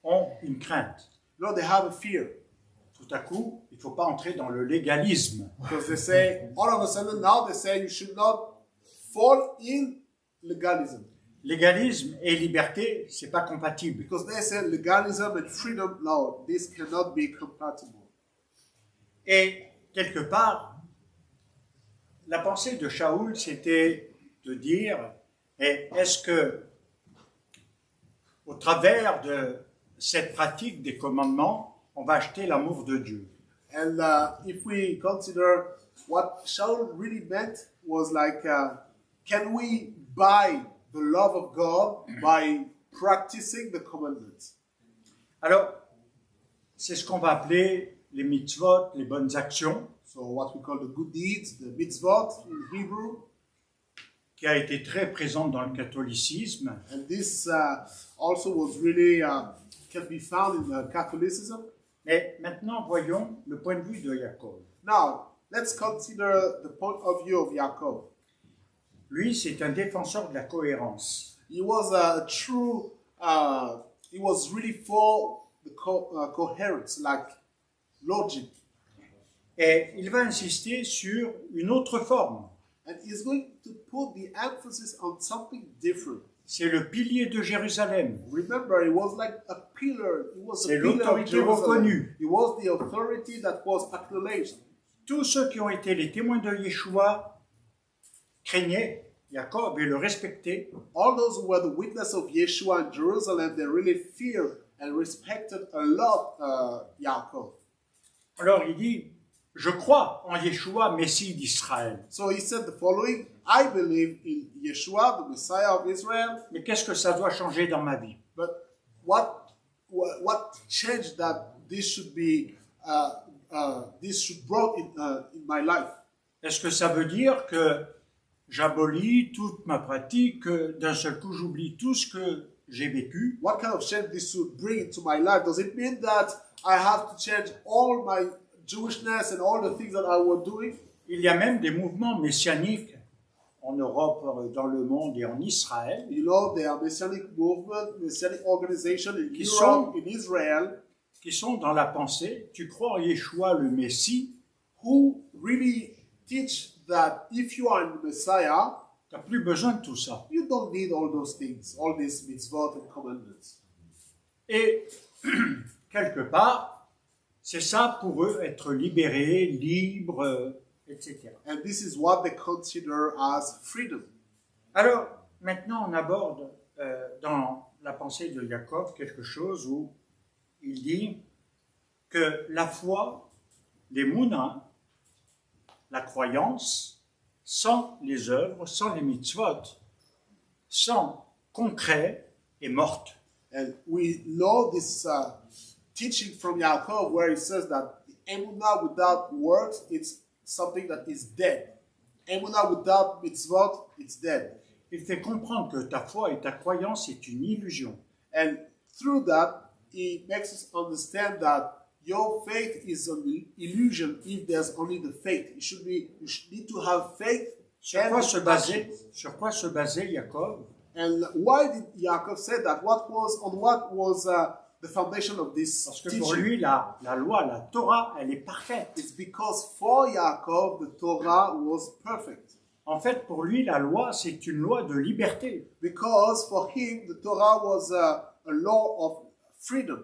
ont une crainte. No, they have a fear Tout à coup, il ne faut pas entrer dans le légalisme. because they say all of a sudden now they say you should not fall in legalism Légalisme et liberté, c'est pas compatible. because they say legalism and freedom. No, this cannot be compatible. Et quelque part, la pensée de Shaoul, c'était de dire, est-ce que, au travers de cette pratique des commandements, on va acheter l'amour de Dieu? And if we consider what Shaul really meant was like, can we buy the love of God by practicing the commandments? Alors, c'est ce qu'on va appeler les mitzvot, les bonnes actions, So what we call the good deeds, the mitzvot in Hebrew, qui a été très présente dans le catholicisme. and this also was really can be found in Catholicism. Mais maintenant, voyons le point de vue de Jacob. Now let's consider the point of view of Yaakov. Lui, c'est un défenseur de la cohérence. He was a true. He was really for the coherence, like logic, Et il va insister sur une autre forme. and he's going to put the emphasis on something different. C'est le pilier de Jérusalem. Remember, he was like a pillar. He was a C'est pillar of l'autorité Jerusalem. reconnue. He was the authority that was acknowledged. Tous ceux qui ont été les témoins de Yeshua craignaient Jacob et le respectaient. All those who were the witness of Yeshua in Jerusalem, they really feared and respected a lot Yaakov. Alors il dit, je crois en Yeshua, Messie d'Israël. So he said the following: I believe in Yeshua, the Messiah of Israel. Mais qu'est-ce que ça doit changer dans ma vie? But what changed that this should be this should brought in my life? Est-ce que ça veut dire que j'abolis toute ma pratique, que d'un seul coup j'oublie tout ce que j'ai vécu? What kind of change this should bring into my life? Does it mean that I have to change all my Jewishness and all the things that I was doing? Il y a même des mouvements messianiques en Europe, dans le monde et en Israël, You know, there are Messianic movement, Messianic organization in Qui Europe, sont- in Israel, qui sont dans la pensée, tu crois en Yeshua le Messie, who really teach that if you are the Messiah, tu n'as plus besoin de tout ça. you don't need all those things, all these mitzvot and commandments. Et quelque part, c'est ça pour eux, être libérés, libres, etc. And this is what they consider as freedom. Alors, maintenant, on aborde dans la pensée de Jacob quelque chose où il dit que la foi, les mouna, la croyance, sans les œuvres, sans les mitzvot, sans concret, est morte. And we know this teaching from Yaakov where he says that emunah without works, it's something that is dead. Emunah without mitzvot, it's dead. Il fait comprendre que ta foi et ta croyance est une illusion. And through that, he makes us understand that your faith is an illusion if there's only the faith. You need to have faith. Sur and quoi se baser, actions. sur quoi se basait Jacob? And why did Yaakov say that? What was the foundation of this Parce que teaching? pour lui, la loi, la Torah, elle est parfaite. It's because for Yaakov, the Torah was perfect. En fait, pour lui, la loi, c'est une loi de liberté. Because for him, the Torah was a law of freedom.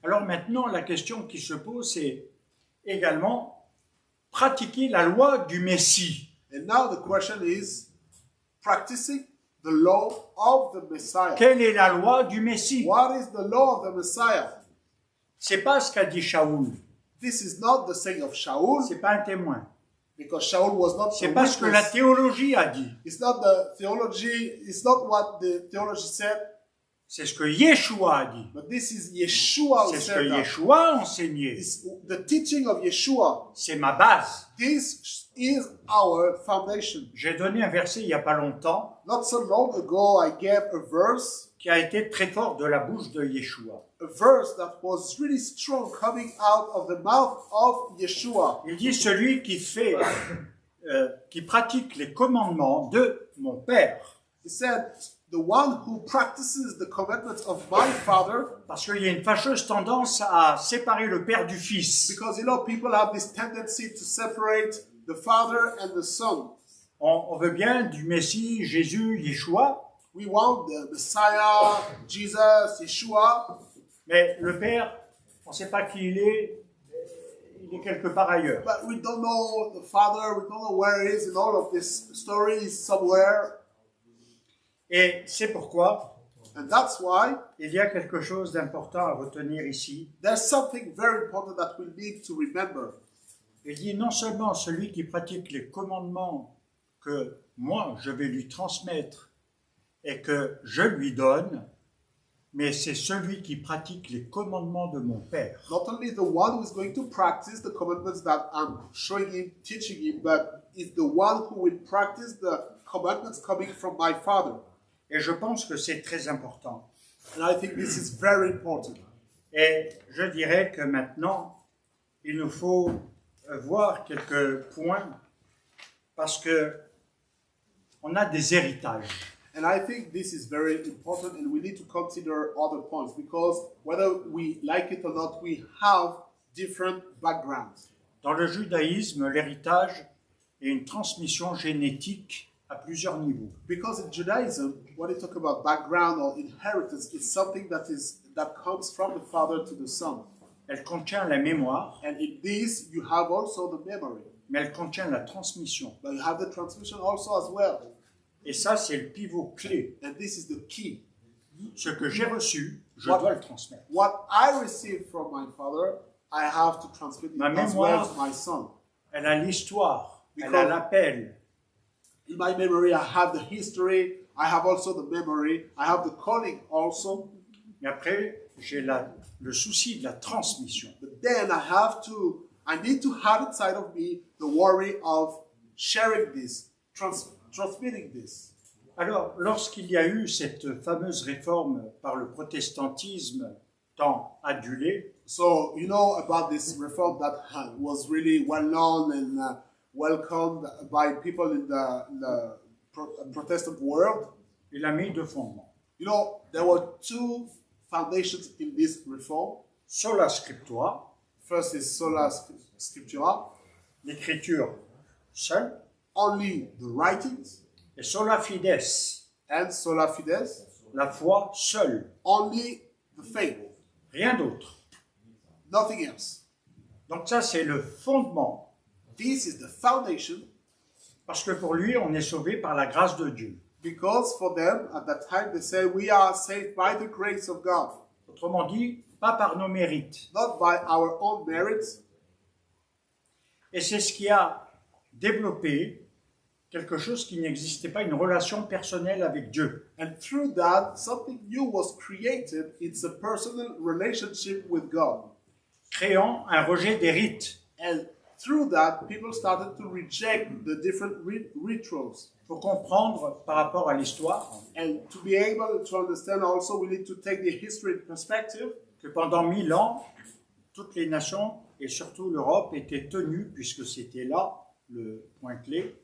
Alors maintenant, la question qui se pose, c'est également pratiquer la loi du Messie. And now the question is practicing the law of the Messiah. Quelle est la loi du Messie? What is the law of the Messiah? C'est pas ce qu'a dit Shaoul. This is not the saying of Shaul, C'est pas un témoin. because Shaul was not C'est a pas ce que la witness. théologie a dit. It's not the theology, it's not what the theology said, C'est ce que Yeshua a dit. but this is Yeshua who C'est ce que said that. Yeshua a enseigné. It's the teaching of Yeshua. C'est ma base. This is our foundation. J'ai donné un verset il n'y a pas longtemps Not so long ago, I gave a verse qui a été très fort de la bouche de Yeshua. a verse that was really strong coming out of the mouth of Yeshua. Il dit celui qui pratique les commandements de mon Père. He said, the one who practices the commandments of my Father, Parce qu'il y a une fâcheuse tendance à séparer le Père du Fils. because you know people have this tendency to separate the Father and the Son. On veut bien du Messie, Jésus, Yeshua, We want the Messiah, Jesus, Yeshua, mais le Père, on ne sait pas qui il est quelque part ailleurs. but we don't know the Father, we don't know where he is in all of this story, he's somewhere. Et c'est pourquoi And that's why il y a quelque chose d'important à retenir ici. there's something very important that we need to remember. Il dit non seulement celui qui pratique les commandements que moi je vais lui transmettre et que je lui donne, mais c'est celui qui pratique les commandements de mon Père. Not only the one who is going to practice the commandments that I'm showing him, teaching him, but is the one who will practice the commandments coming from my Father. Et je pense que c'est très important. And I think this is very important. Et je dirais que maintenant, il nous faut voir quelques points parce que on a des héritages. And I think this is very important, and we need to consider other points, because whether we like it or not, we have different backgrounds. Dans le judaïsme, l'héritage est une transmission génétique à plusieurs niveaux. Because in Judaism, when you talk about background or inheritance, it's something that comes from the father to the son. Elle contient la mémoire, And in this, you have also the memory, mais elle contient la transmission. but you have the transmission also as well. Et ça, c'est le pivot clé. And this is the key. Ce que j'ai reçu, je What- dois le transmettre. What I received from my father, I have to transmit it Ma as well mémoire- to my son. Elle a l'histoire, elle Because- a l'appel. In my memory, I have the history, I have also the memory, I have the calling also. Mais après, j'ai le souci de la transmission. But then I need to have inside of me the worry of sharing this, transmitting this. Alors, lorsqu'il y a eu cette fameuse réforme par le protestantisme tant adulé, So, you know about this reform that was really well known and welcomed by people in the Protestant world. il a mis deux fondements. You know, there were two foundations in this reform. Sola scriptura, First is sola scriptura, l'écriture seule, only the writings, et sola fides, and sola fides, la foi seule, only the faith, rien d'autre. nothing else. Donc ça, c'est le fondement, This is the foundation, parce que pour lui, on est sauvé par la grâce de Dieu. because for them at that time they say we are saved by the grace of God, Autrement dit, pas par nos mérites. not by our own merits. Et c'est ce qui a développé quelque chose qui n'existait pas, une relation personnelle avec Dieu. And through that, something new was created. It's a personal relationship with God. Créant un rejet des rites. And through that, people started to reject the different rituals. Il faut comprendre par rapport à l'histoire And to be able to understand also, we need to take the history in perspective. que pendant 1000 ans, toutes les nations, et surtout l'Europe, étaient tenues, puisque c'était là le point clé,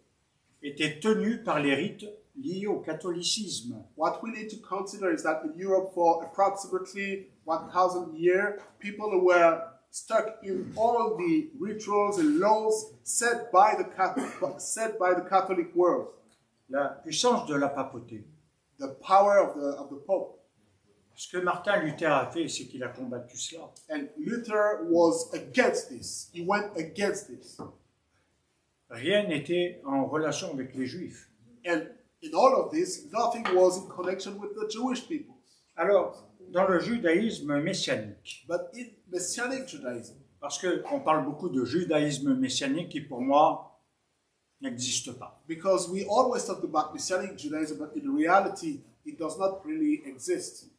étaient tenues par les rites liés au catholicisme. What we need to consider is that in Europe, for approximately 1,000 years, people were stuck in all the rituals and laws set by the Catholic world. La puissance de la papauté The power of the Pope. Ce que Martin Luther a fait, c'est qu'il a combattu cela. And Luther was against this. He went against this. Rien n'était en relation avec les Juifs. And in all of this, nothing was in connection with the Jewish people. Alors, dans le judaïsme messianique, But in Messianic Judaism, parce qu'on parle beaucoup de judaïsme messianique qui, pour moi, n'existe pas. because we always talk about Messianic Judaism, but in reality, it does not really exist.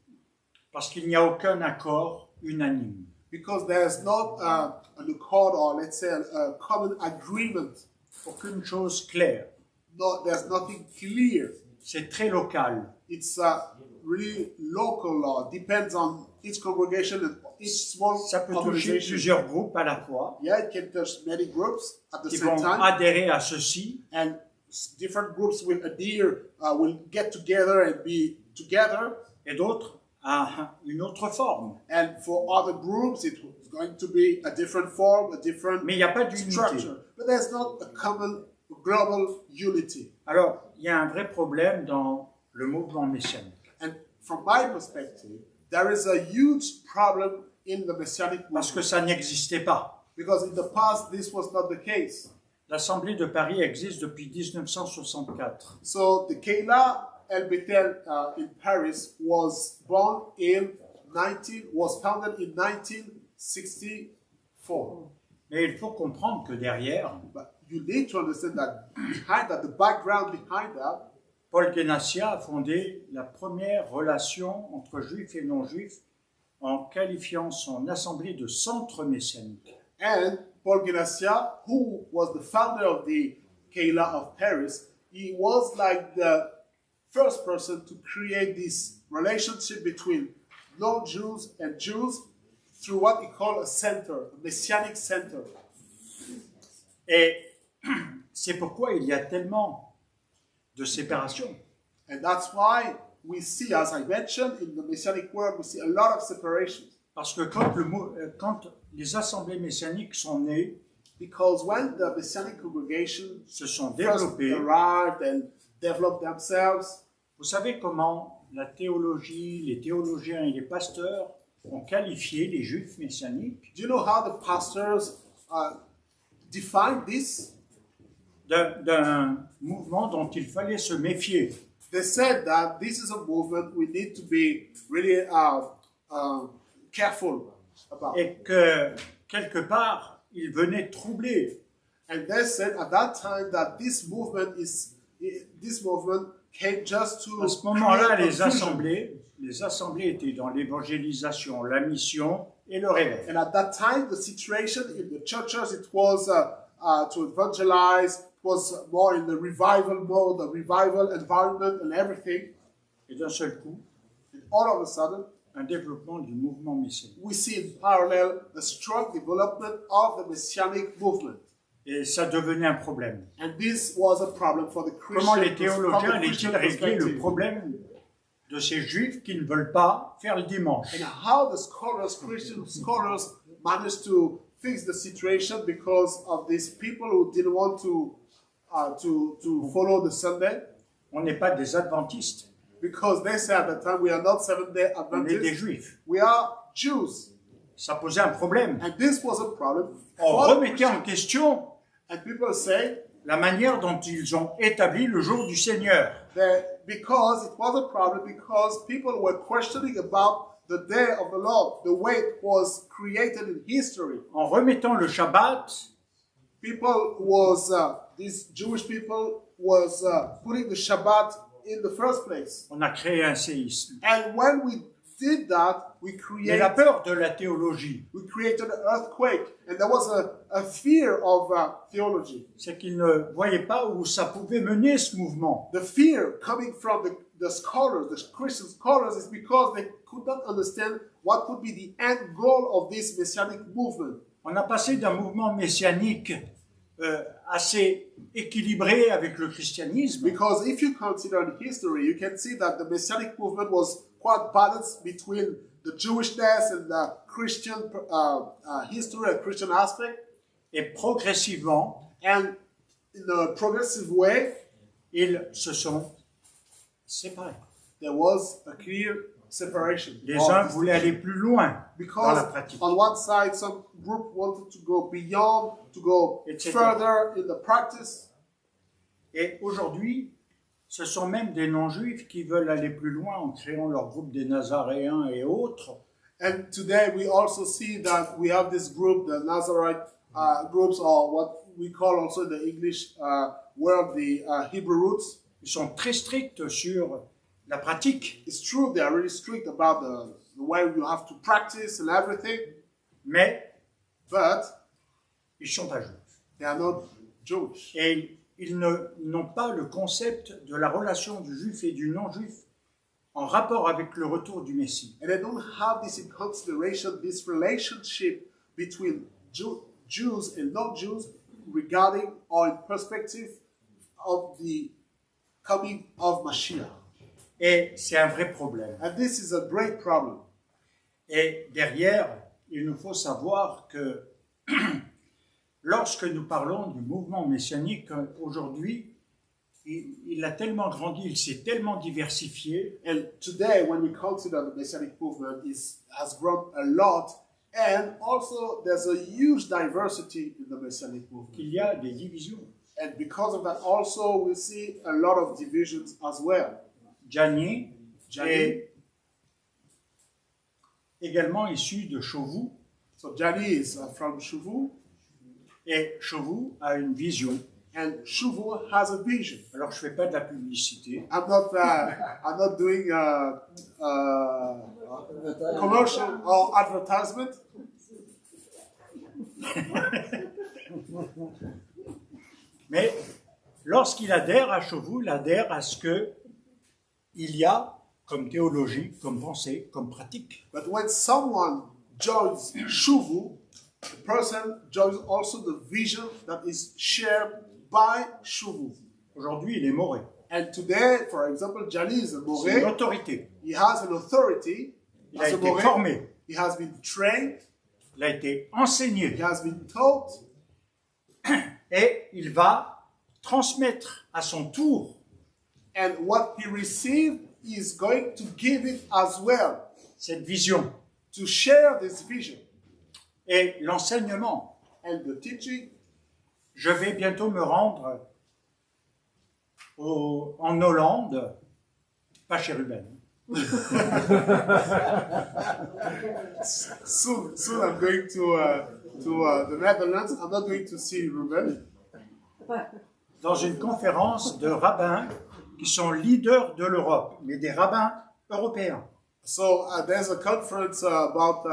Parce qu'il n'y a aucun accord unanime. Because there's not an accord or, let's say, a common agreement. Aucune chose claire. No, there's nothing clear. C'est très local. It's really local law. Depends on each congregation and each small Ça peut toucher organization. plusieurs groupes à la fois Yeah, it can touch many groups at the qui same vont time. adhérer à ceci, And different groups will adhere, will get together and be together. et d'autres à une autre forme. And for other groups, it's going to be a different form, a different Mais il n'y a pas d'unité. structure. But there's not a common global unity. Alors, il y a un vrai problème dans le mouvement messianique. And from my perspective, there is a huge problem in the Messianic Parce que movement. ça n'existait pas. Because in the past, this was not the case. L'Assemblée de Paris existe depuis 1964. So the Keilah El Bethel in Paris was founded in 1964. Mais il faut comprendre que derrière, But you need to understand that behind that, the background behind that, Paul Ganassia a fondé la première relation entre juifs et non-juifs en qualifiant son assemblée de centre messianique. and Paul Ganassia, who was the founder of the Keilah of Paris, he was like the first person to create this relationship between non-Jews and Jews through what he called a center, a messianic center. Et c'est pourquoi il y a tellement de séparation. And that's why we see, as I mentioned, in the messianic world, we see a lot of separations. Parce que quand les assemblées messianiques sont nées, Because when the messianic congregation se sont first développées, arrived and developed themselves, vous savez comment la théologie, les théologiens et les pasteurs ont qualifié les juifs messianiques do you know how the pastors define this? d'un mouvement dont il fallait se méfier. They said that this is a movement we need to be really careful about. Et que, quelque part, il venait troubler. And they said at that time that this movement came just to À ce moment-là, create les confusion. assemblées étaient dans l'évangélisation, la mission et le réveil. And at that time, the situation in the churches, it was to evangelize, it was more in the revival mode, the revival environment and everything. Et d'un seul coup, And all of a sudden, un développement du mouvement messianique. we see in parallel the strong development of the Messianic movement. Et ça devenait un problème. And this was a problem for the Comment les Christians. From théologiens the allaient-ils Christian régler le perspective. problème de ces juifs qui ne veulent pas faire le dimanche? And how the Christian scholars, managed to fix the situation because of these people who didn't want to follow the Sunday. On n'est pas des adventistes, Because they say at the time, we are not Seventh-day on est des Adventists, juifs. we are Jews. Ça posait un problème. And this was a problem. On for the remettait en Christians. question And people say la manière dont ils ont établi le jour du Seigneur. that because it was a problem, because people were questioning about the day of the Lord, the way it was created in history. En remettant le Shabbat, These Jewish people was putting the Shabbat in the first place. on a créé un séisme. And when we did that, we Mais la created peur de la théologie, an earthquake, and there was a fear of theology. c'est qu'ils ne voyaient pas où ça pouvait mener ce mouvement. The fear coming from the scholars, the Christian scholars, is because they could not understand what could be the end goal of this messianic movement. On a passé d'un mouvement messianique assez équilibré avec le christianisme Because if you consider in history, you can see that the messianic movement was quite balanced between the Jewishness and the Christian history and Christian aspect. et progressivement, And in a progressive way, ils se sont séparés. there was a clear separation. Les or uns voulaient aller plus loin dans la because pratique. on one side, some group wanted to go beyond, to go Etc. further in the practice. Et aujourd'hui, ce sont même des non-juifs qui veulent aller plus loin en créant leur groupe des Nazaréens et autres. And today we also see that we have this group, the Nazarite groups, or what we call also in the English world the Hebrew roots. Ils sont très stricts sur la pratique, It's true they are really strict about the way you have to practice and everything, mais but ils ne sont pas juifs. they are not Jewish. Et ils n'ont pas le concept de la relation du juif et du non-juif en rapport avec le retour du Messie. And they don't have this in consideration, this relationship between Jews and non-Jews regarding or in perspective of the coming of Mashiach. Et c'est un vrai problème. And this is a great problem. Et derrière, il nous faut savoir que lorsque nous parlons du mouvement messianique aujourd'hui, il a tellement grandi, il s'est tellement diversifié And today, when we consider the Messianic movement, has grown a lot, and also there's a huge diversity in the Messianic movement. qu'il y a des divisions. And because of that, also we see a lot of divisions as well. Janier Janier. est également issu de Chauvou, So Jani is from Shuvu, et Chauvou a une vision. and Shuvu has a vision. Alors je ne fais pas de la publicité, I'm not doing commercial or advertisement, mais lorsqu'il adhère à Chauvou, il adhère à ce que il y a comme théologie, comme pensée, comme pratique. but when someone joins Shuvu, the person joins also the vision that is shared by Shuvu. Aujourd'hui, il est moré. And today, for example, Jani is a C'est une Moré. autorité. He has an authority. Il a As a été Moré. formé, He has been trained. il a été He enseigné has been taught. et il va transmettre à son tour And what he received, he is going to give it as well. cette vision. To share this vision. Et l'enseignement, And the teaching, je vais bientôt me rendre en Hollande, pas chez Ruben. soon I'm going to the Netherlands. I'm not going to see Ruben. Dans une conférence de rabbins qui sont leaders de l'Europe, mais des rabbins européens. So there's a conference about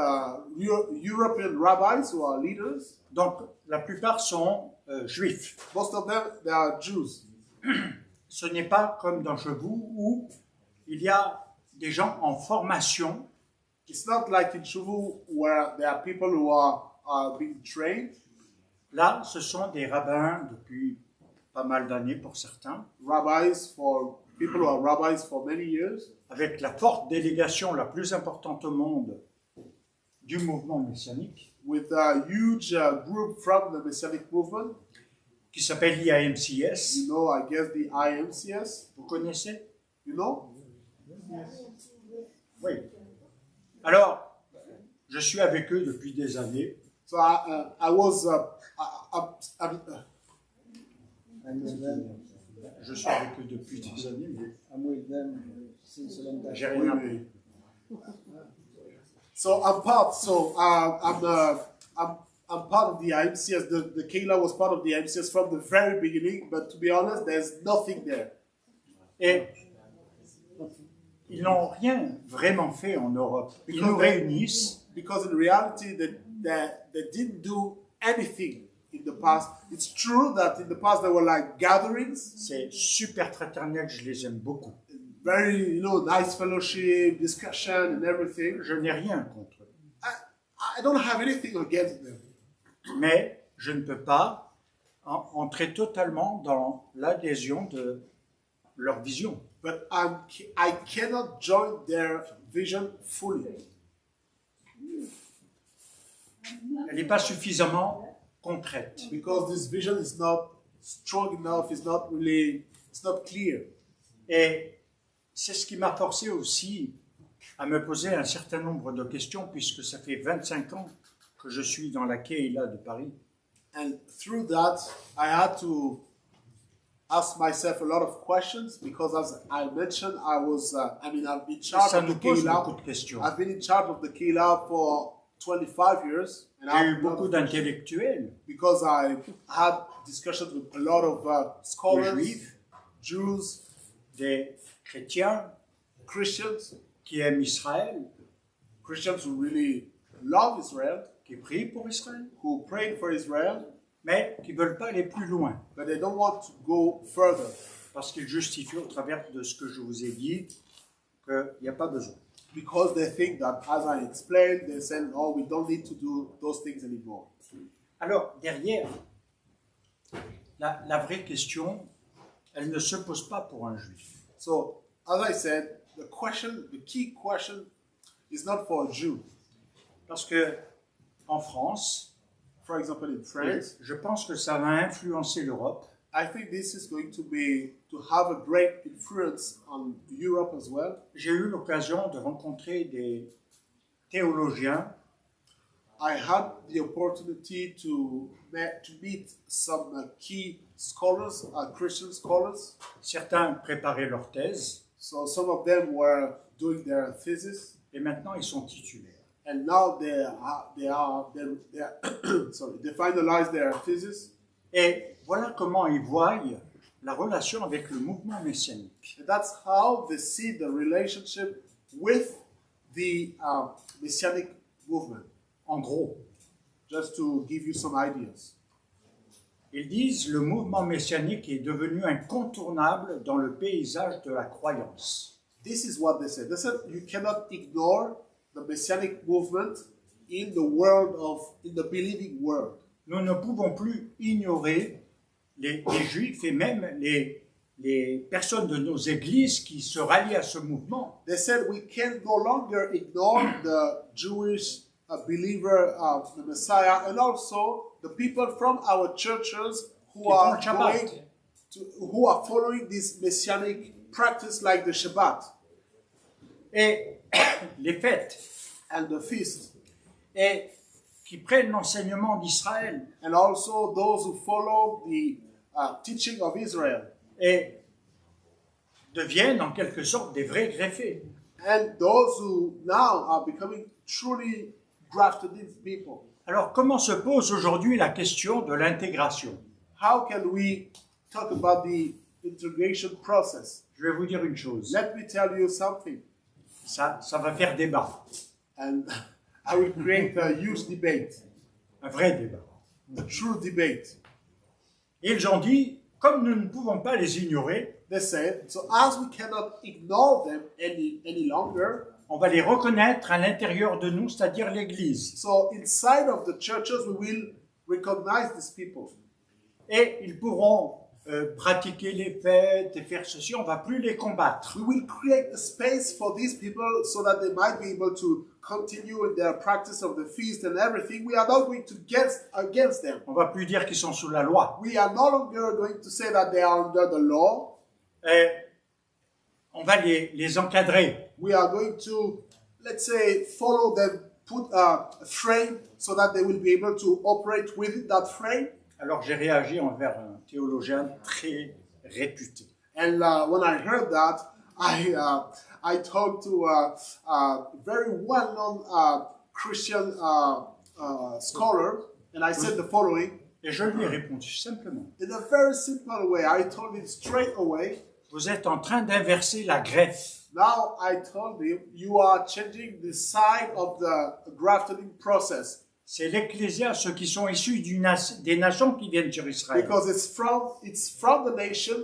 European rabbis who are leaders. Donc, la plupart sont juifs. Most of them, they are Jews. Ce n'est pas comme dans Chevaux où il y a des gens en formation It's not like in Shuvu where there are people who are being trained. Là, ce sont des rabbins depuis pas mal d'années pour certains, Rabbis for people who are rabbis for many years. avec la forte délégation la plus importante au monde du mouvement messianique, With a huge group from the Messianic movement. qui s'appelle l'IAMCS. You know, I guess the IMCS. Vous connaissez? You know? Oui. Alors, je suis avec eux depuis des années. So I was Je suis avec eux depuis des années, mais I'm with them since a long time. j'ai rien appris. So I'm part. So I'm part of the IMCS. The Keilah was part of the IMCS from the very beginning. But to be honest, there's nothing there. Et ils n'ont rien vraiment fait en Europe. Ils nous réunissent. Because in reality, they didn't do anything in the past. It's true that in the past there were like gatherings, C'est super fraternel, je les aime beaucoup. very nice fellowship, discussion, and everything. Je n'ai rien contre eux. I don't have anything against them. Mais je ne peux pas entrer totalement dans l'adhésion de leur vision. But I cannot join their vision fully. Elle n'est pas suffisamment concrète. Because this vision is not strong enough, it's not clear. Et c'est ce qui m'a forcé aussi à me poser un certain nombre de questions puisque ça fait 25 ans que je suis dans la Keila de Paris. And through that, I had to ask myself a lot of questions because, as I mentioned, I've been in charge Ça of nous the pose Kehila. beaucoup de questions. I've been in charge of the Kehila for 25 years. And J'ai eu I've beaucoup d'intellectuels, because I had discussions with a lot of des scholars, juifs, Jews, des chrétiens Christians, qui aiment Israël, Christians who really love Israel, qui prient pour Israël, who prayed for Israel, mais qui ne veulent pas aller plus loin but they don't want to go further parce qu'ils justifient au travers de ce que je vous ai dit qu'il n'y a pas besoin. because they think that, as I explained, they said, "Oh, we don't need to do those things anymore." Alors, derrière, la vraie question, elle ne se pose pas pour un juif. So, as I said, the key question, is not for a Jew. Parce que en France, For example, in France, je pense que ça va influencer l'Europe. I think this is going to have a great influence on Europe as well. J'ai eu l'occasion de rencontrer des théologiens I had the opportunity to meet some key scholars, Christian scholars. certains préparaient leur thèse So some of them were doing their thesis, et maintenant ils sont titulaires. and now they finalized their thesis. Et voilà comment ils voient la relation avec le mouvement messianique. And that's how they see the relationship with the Messianic movement. En gros, Just to give you some ideas. ils disent le mouvement messianique est devenu incontournable dans le paysage de la croyance. This is what they said. They said you cannot ignore the Messianic movement in the believing world. Nous ne pouvons plus ignorer les juifs et même les personnes de nos églises qui se rallient à ce mouvement. They said we can no longer ignore the Jewish believer of the Messiah, and also the people from our churches who are following this Messianic practice like the Shabbat Et les fêtes, and the feast, et qui prennent l'enseignement d'Israël and also those who follow the teaching of Israel, et deviennent en quelque sorte des vrais greffés. and those who now are becoming truly grafted in people. Alors comment se pose aujourd'hui la question de l'intégration? How can we talk about the integration process? Je vais vous dire une chose, Let me tell you something, ça va faire débat, and I will create a huge debate, un vrai débat. a true debate. Ils ont dit, comme nous ne pouvons pas les ignorer, They said, so as we cannot ignore them any longer, on va les reconnaître à l'intérieur de nous, c'est-à-dire l'Église. so inside of the churches we will recognize these people. Et ils pourront pratiquer les fêtes et faire ceci, on ne va plus les combattre. We will create a space for these people so that they might be able to continue in their practice of the feast and everything. We are not going to get against them. On ne va plus dire qu'ils sont sous la loi. We are no longer going to say that they are under the law. Et on va les encadrer. We are going to, let's say, follow them, put a frame so that they will be able to operate within that frame. Alors j'ai réagi envers un théologien très réputé. And when I heard that, I talked to a very well-known Christian scholar, and I said the following. Et je lui ai répondu simplement, In a very simple way, I told him straight away. vous êtes en train d'inverser la greffe. Now I told him, you are changing the side of the grafting process. C'est l'Ecclésia, ceux qui sont issus des nations qui viennent sur Israël. Because it's from the nation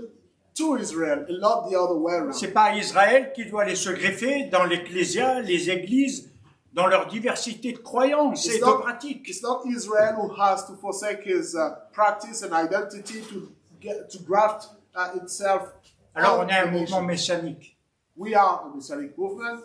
to Israel and not the other way around. C'est pas Israël qui doit aller se greffer dans l'Ecclésia, les églises, dans leur diversité de croyances et de pratiques. It's not Israel who has to forsake his practice and identity to graft itself. Alors on a un mouvement messianique. We are a Messianic movement.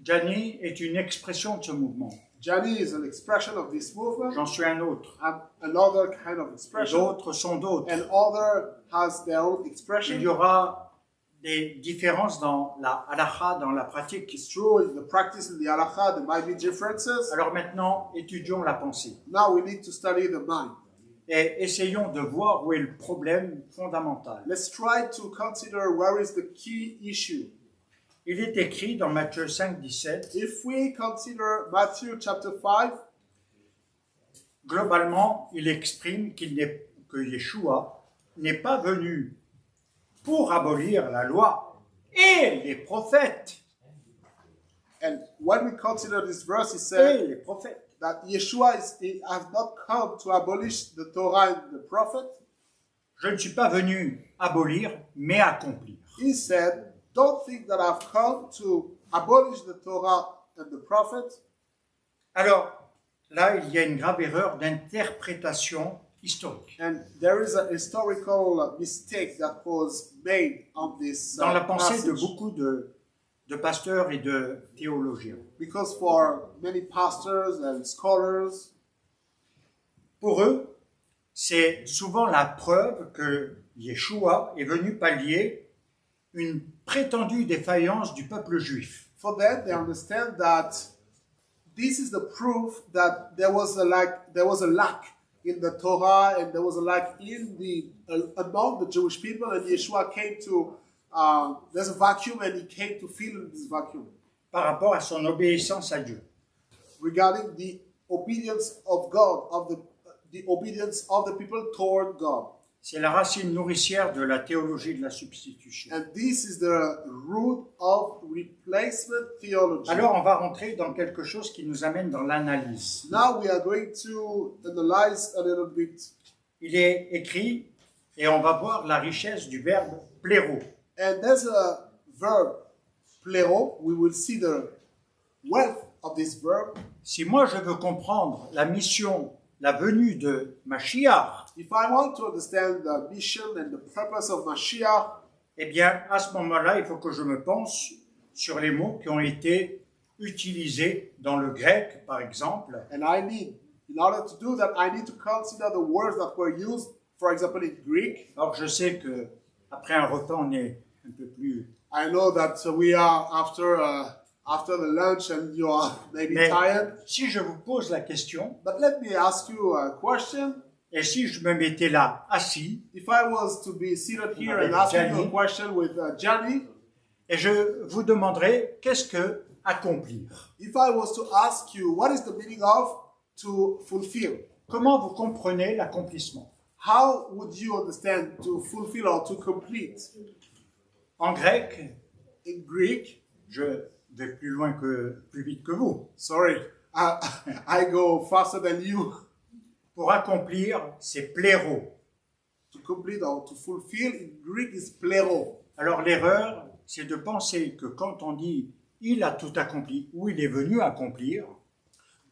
Jani est une expression de ce mouvement. Jani is an expression of this movement. J'en suis un autre. And another kind of Les expression. autres sont d'autres. And other has their own Il expression. y aura des différences dans la halakha, dans la pratique. It's true in the practice in the halakha there might be differences. Alors maintenant, étudions la pensée Now we need to study the mind. et essayons de voir où est le problème fondamental. Let's try to consider where is the key issue. Il est écrit dans Matthieu 5, 17, If we consider Matthew chapter 5, globalement, il exprime que Yeshua n'est pas venu pour abolir la loi et les prophètes. and when we consider this verse, it Et says les prophètes. that Yeshua has not come to abolish the Torah and the prophet. Je ne suis pas venu abolir, mais accomplir. He said, don't think that I've come to abolish the Torah and the prophet. Alors, là, il y a une grave erreur d'interprétation historique. And there is a historical mistake that was made on this Dans la pensée de passage. beaucoup de pasteurs et de théologiens. Because for many pastors and scholars, Pour eux, c'est souvent la preuve que Yeshua est venu pallier une prétendue défaillance du peuple juif. for them, they understand that this is the proof that there was a lack in the Torah and there was a lack in among the Jewish people, and Yeshua came to there's a vacuum and he came to fill this vacuum Par rapport à son obéissance à Dieu. regarding the obedience of God, of the obedience of the people toward God. C'est la racine nourricière de la théologie de la substitution. And this is the root of replacement theology. Alors, on va rentrer dans quelque chose qui nous amène dans l'analyse. Now we are going to analyze a little bit. Il est écrit, et on va voir la richesse du verbe pléro. And there's a verb, plero. We will see the wealth of this verb. Si moi je veux comprendre la mission, la venue de Mashiach, If I want to understand the mission and the purpose of Mashiach, eh bien, à ce moment-là, il faut que je me penche sur les mots qui ont été utilisés dans le grec, par exemple, and in order to do that, I need to consider the words that were used, for example, in Greek. alors je sais que après un repas, on est un peu plus... I know that we are after the lunch and you are maybe Mais tired. si je vous pose la question, But let me ask you a question. et si je me mettais là, assis, If I was to be seated here Avec and asking you Gianni. a question with Johnny, et je vous demanderais, qu'est-ce que accomplir? if I was to ask you what is the meaning of to fulfill, Comment vous comprenez l'accomplissement? how would you understand to fulfill or to complete? En grec, In Greek, je vais plus vite que vous. sorry, I go faster than you. Pour accomplir, c'est pléro. To complete or to fulfill in Greek is plero. Alors l'erreur, c'est de penser que quand on dit « il a tout accompli » ou « il est venu accomplir »,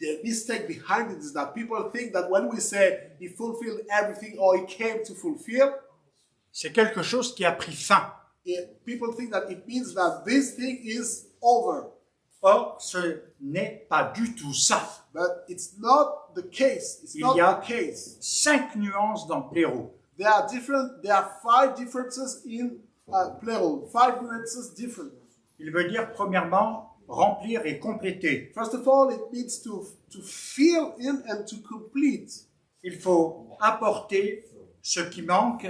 The mistake behind it is that people think that when we say he fulfilled everything or he came to fulfill, c'est quelque chose qui a pris fin. people think that it means that this thing is over. Or, ce n'est pas du tout ça. But it's not the case. It's Il not y a the case. 5 nuances dans pléro. There are 5 differences in plural. 5 nuances different. Il veut dire, premièrement, remplir et compléter. First of all, it means to fill in and to complete. Il faut apporter ce qui manque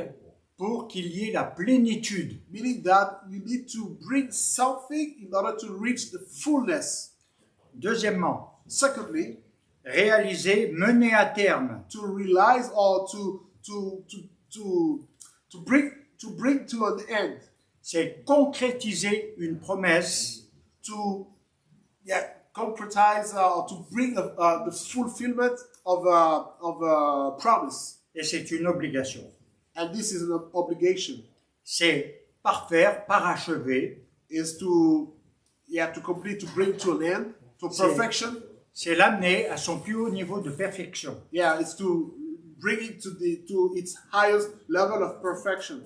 pour qu'il y ait la plénitude. Meaning that you need to bring something in order to reach the fullness. Deuxièmement, Secondly, réaliser, mener à terme. to realize or to bring to an end. C'est concrétiser une promesse To concretize or to bring the fulfillment of a promise. et c'est une obligation. And this is an obligation. C'est parfaire, parachever, Is to complete, to bring to an end, to perfection. c'est l'amener à son plus haut niveau de perfection. Yeah, it's to bring it to its highest level of perfection.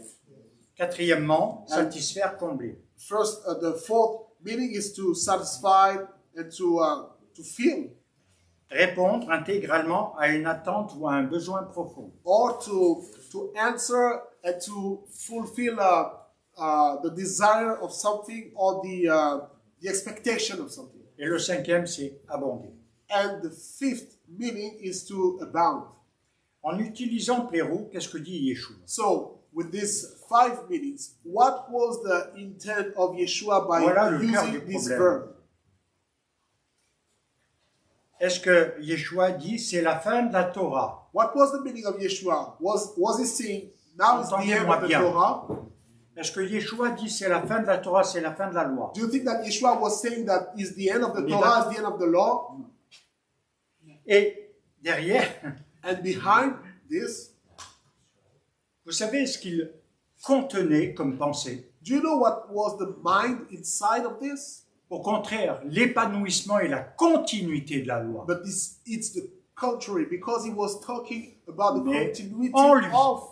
Quatrièmement, satisfaire, combler. First, the fourth meaning is to satisfy and to fill, Répondre intégralement à une attente ou à un besoin profond. or to answer and to fulfill the desire of something or the expectation of something. Et le cinquième, c'est abonder. And the fifth meaning is to abound. En utilisant pléro, qu'est-ce que dit Yeshua? So, with these 5 meanings, what was the intent of Yeshua by Voilà le cœur using du this problème. verb? Est-ce que Yeshua dit c'est la fin de la Torah? What was the meaning of Yeshua? Was he saying now is the end Entendez-moi of the bien. Torah? Est-ce que Yeshua dit c'est la fin de la Torah, c'est la fin de la loi? Do you think that Yeshua was saying that is the end of the On y Torah, va. is the end of the law? Et derrière, And behind this, vous savez ce qu'il contenait comme pensée? do you know what was the mind inside of this? Au contraire, l'épanouissement et la continuité de la loi. But it's the contrary, because he was talking about the Mais continuity en lui. of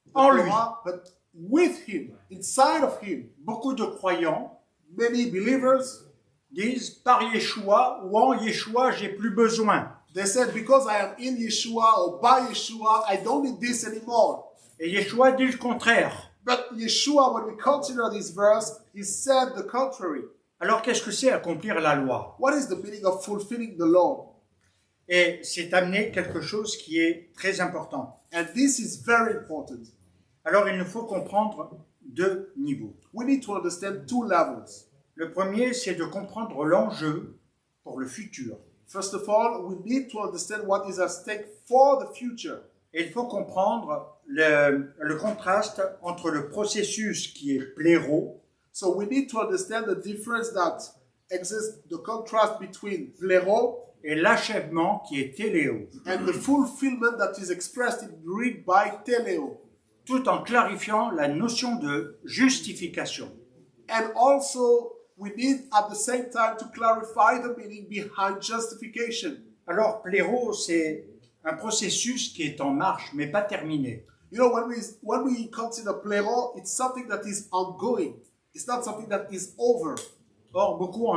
the En lui. Torah, but with him, inside of him. Beaucoup de croyants Many believers, disent par Yeshua ou en Yeshua, j'ai plus besoin. they said, because I am in Yeshua or by Yeshua, I don't need this anymore. Et Yeshua dit le contraire. But Yeshua, when we consider this verse, he said the contrary. Alors qu'est-ce que c'est accomplir la loi? What is the meaning of fulfilling the law? Et c'est amener quelque chose qui est très important. And this is very important. Alors il nous faut comprendre 2 niveaux. We need to understand 2 levels. Le premier, c'est de comprendre l'enjeu pour le futur. First of all, we need to understand what is at stake for the future. Et il faut comprendre le contraste entre le processus qui est pléro So we need to understand the difference that exists, the contrast between pléro et l'achèvement qui est téléo, and the fulfillment that is expressed in Greek by teleo. tout en clarifiant la notion de justification. And also, we need at the same time to clarify the meaning behind justification. Alors, pléro, c'est un processus qui est en marche, mais pas terminé. You know, when we consider pléro, it's something that is ongoing. It's not something that is over. Or, beaucoup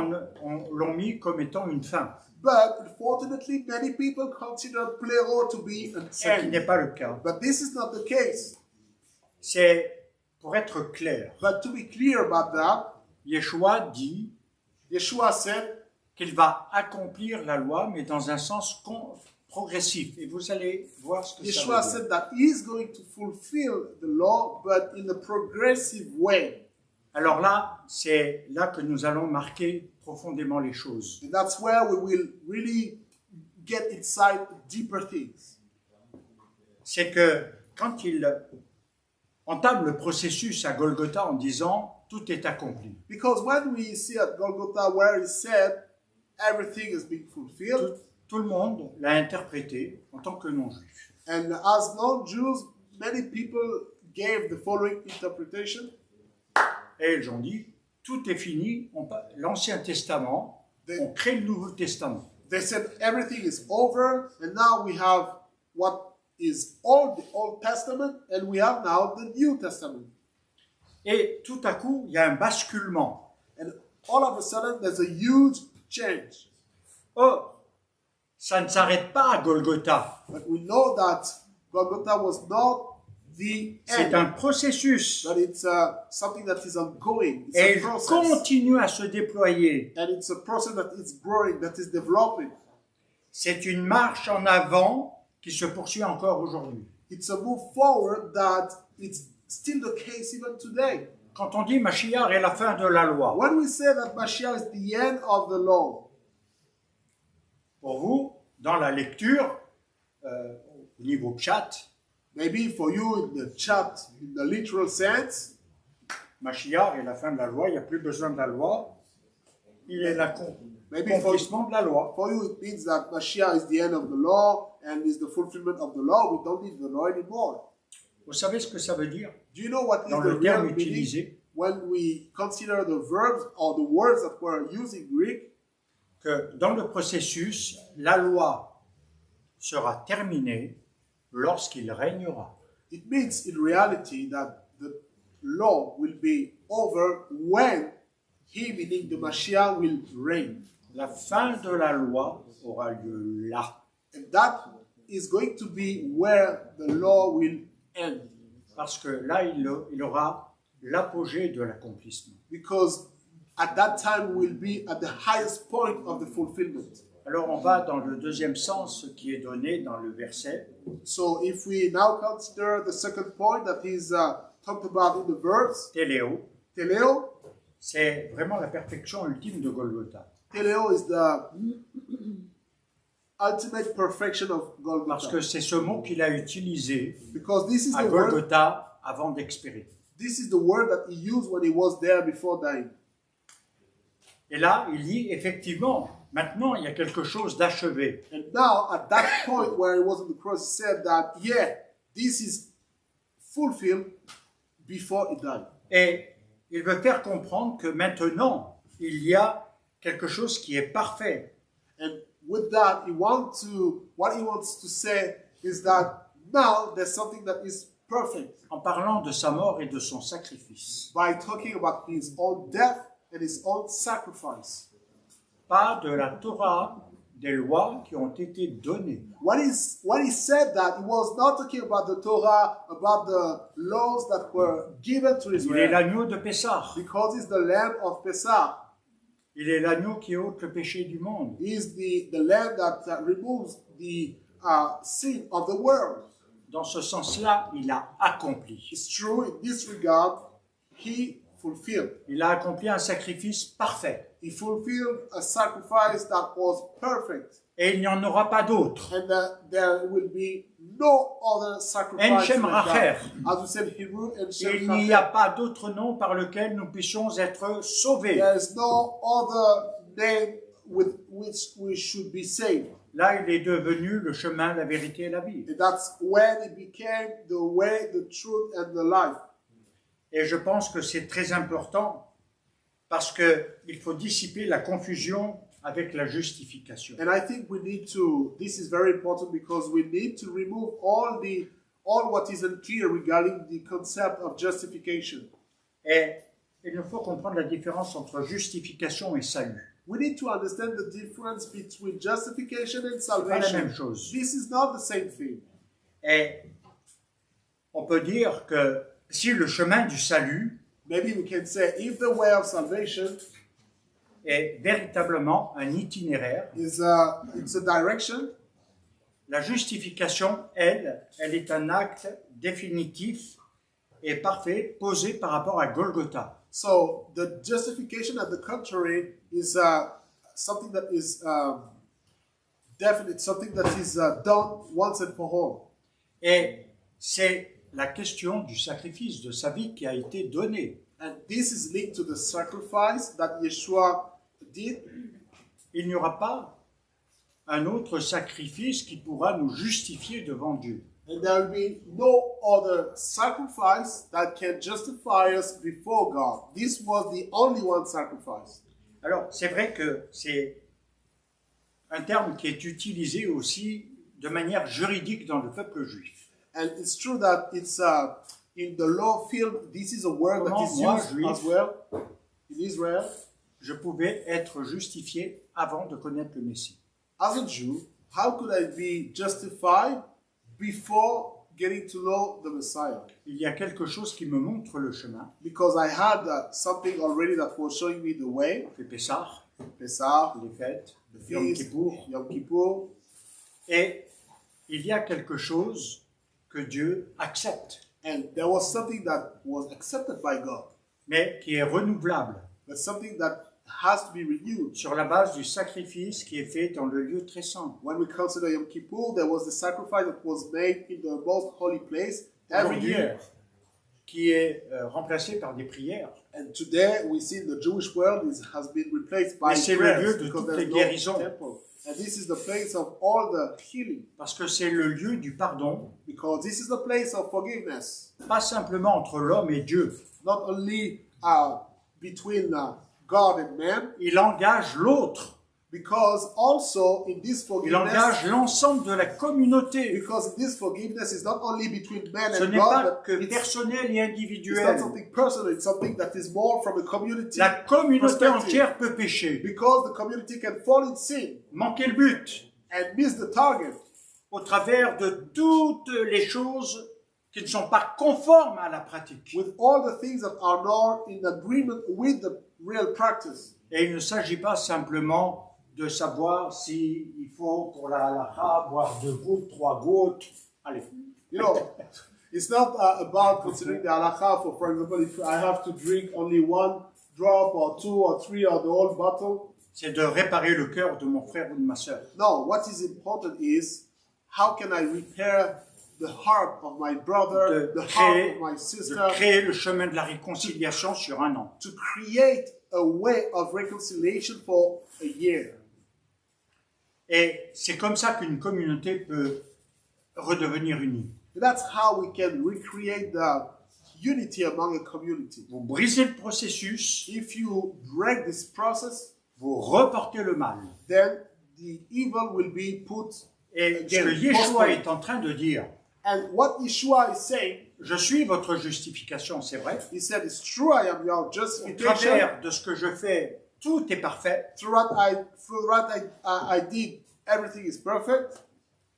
l'ont mis comme étant une fin, But unfortunately, many people consider pléro to be an ce qui n'est end. pas le cas. But this is not the case. C'est, pour être clair, But to be clear about that, Yeshua dit Yeshua said qu'il va accomplir la loi, mais dans un sens progressif. Et vous allez voir ce que Yeshua ça veut dire. said that he is going to fulfill the law, but in a progressive way. Alors là, c'est là que nous allons marquer profondément les choses. And that's where we will really get inside deeper things. C'est que quand il entame le processus à Golgotha en disant « tout est accompli Because when we see at Golgotha where he said everything is being fulfilled, », tout le monde l'a interprété en tant que non-juif. and as non-Jews, many people gave the following interpretation. Et ils ont dit « tout est fini, l'Ancien Testament, on crée le Nouveau Testament ». They said everything is over, and now we have what is all the Old Testament, and we have now the New Testament. Et tout à coup, il y a un basculement. And all of a sudden, there's a huge change. Or, ça ne s'arrête pas à Golgotha. But we know that Golgotha was not the C'est end, un processus. but it's something that is ongoing. It's Et a il process. continue à se déployer. And it's a process that is growing, that is developing. C'est une marche en avant qui se poursuit encore aujourd'hui. It's a move forward that it's still the case even today. Quand on dit Mashiach est la fin de la loi, When we say that Mashiach is the end of the law, pour vous, dans la lecture, au niveau chat, maybe for you in the chat, in the literal sense, Mashiach est la fin de la loi, il n'y a plus besoin de la loi, il est l'accomplissement de la loi. for you it means that Mashiach is the end of the law and is the fulfillment of the law. We don't need the law anymore. Vous savez ce que ça veut dire Do you know what is dans the le real terme meaning utilisé? when we consider the verbs or the words that were used in Greek? Que dans le processus, la loi sera terminée lorsqu'il régnera. It means in reality that the law will be over when he, meaning the Mashiach, will reign. La fin de la loi aura lieu là. And that is going to be where the law will end. Parce que là, il aura l'apogée de l'accomplissement. because at that time we'll be at the highest point of the fulfillment. Alors on va dans le deuxième sens qui est donné dans le verset. So if we now consider the second point that is talked about in the verse, Téléo, teleo. c'est vraiment la perfection ultime de Golgotha. Teleo is the ultimate perfection of Parce Golgotha. que c'est ce mot qu'il a utilisé Because this is à the word, Golgotha avant d'expirer. this is the word that he used when he was there before dying. Et là, il dit effectivement, maintenant il y a quelque chose d'achevé. And now, at that point where he was on the cross, he said that, yeah, this is fulfilled before he died. Et il veut faire comprendre que maintenant, il y a quelque chose qui est parfait. And with that, what he wants to say is that now there's something that is perfect En parlant de sa mort et de son sacrifice. by talking about his own death and his own sacrifice. Pas de la Torah, des lois qui ont été données. When he said that, he was not talking about the Torah, about the laws that were given to Il est Israel, l'agneau de Pessah. because it's the Lamb of Pesach. Il est l'agneau qui ôte le péché du monde. He is the Lamb that removes the sin of the world. Dans ce sens-là, il a accompli. It's true, in this regard, he fulfilled. Il a accompli un sacrifice parfait. He fulfilled a sacrifice that was perfect. Et il n'y en aura pas d'autre. And there will be no other sacrifice En like Shem that. Racher. As we said, Hebrew and Shem Il n'y a Racher. pas d'autre nom par lequel nous puissions être sauvés. There is no other name with which we should be saved. Là, il est devenu le chemin, la vérité et la vie. And that's when it became the way, the truth, and the life. Et je pense que c'est très important parce qu'il faut dissiper la confusion avec la justification. And I think this is very important because we need to remove all what is unclear regarding the concept of justification. Et il nous faut comprendre la différence entre justification et salut. We need to understand the difference between justification and C'est pas la même salvation. chose. This is not the same thing. Et on peut dire que si le chemin du salut Maybe we can say if the way of salvation est véritablement un itinéraire, it's a direction, la justification, elle est un acte définitif et parfait posé par rapport à Golgotha. so the justification, at the contrary, is something that is definite, something that is done once and for all. Et c'est la question du sacrifice de sa vie qui a été donnée. And this is linked to the sacrifice that Yeshua did. Il n'y aura pas un autre sacrifice qui pourra nous justifier devant Dieu. And there will be no other sacrifice that can justify us before God. This was the only one sacrifice. Alors, c'est vrai que c'est un terme qui est utilisé aussi de manière juridique dans le peuple juif. And it's true that it's in the law field, this is a word that Comment is moi, used juif, as well in Israel. je pouvais être justifié avant de connaître le Messie. As a Jew, how could I be justified before getting to know the Messiah? Il y a quelque chose qui me montre le chemin. Because I had something already that was showing me the way. Le Pessah, Pesach, les fêtes, the Yom feast, Kippour. Yom Kippur. Et il y a quelque chose que Dieu accepte, And there was something that was accepted by God, mais qui est renouvelable but something that has to be renewed. sur la base du sacrifice qui est fait dans le lieu très saint. When we consider Yom Kippur, there was the sacrifice that was made in the most holy place every Aujourd'hui, year. qui est remplacé par des prières. And today we see the Jewish world has been replaced by Mais c'est le prayers lieu de because toutes there's les no guérisons. temple. And this is the place of all the healing, Parce que c'est le lieu du pardon, because this is the place of forgiveness, pas simplement entre l'homme et Dieu. not only between God and man, Il engage l'autre. because also in this Il forgiveness, engage l'ensemble de la communauté. because in this forgiveness is not only between man Ce and n'est pas God, que but it's personnel et not individuel. something personal, it's something that is more from a community La communauté perspective. entière peut pécher, Because the community can fall in sin manquer le but, and miss the target au travers de toutes les choses qui ne sont pas conformes à la pratique. with all the things that are not in agreement with the real practice. Et il ne s'agit pas simplement de savoir s'il faut pour la halakha boire 2 gouttes, 3 gouttes. Allez. You know, it's not about considering the halakha for example, if I have to drink only 1 drop or 2 or 3 or the whole bottle. C'est de réparer le cœur de mon frère ou de ma sœur. No, what is important is how can I repair the heart of my brother, the heart of my sister, de créer le chemin de la réconciliation sur un an. to create a way of reconciliation for a year. Et c'est comme ça qu'une communauté peut redevenir unie. That's how we can recreate the unity among a community. Vous brisez le processus, If you break this process, vous reportez le mal. then the evil will be put Et ce que again. Yeshua postponed. est en train de dire, And what Yeshua is saying, je suis votre justification, c'est vrai. he said, it's true, I am your Au justification. travers de ce que je fais, tout est parfait, Through what I did, everything is perfect.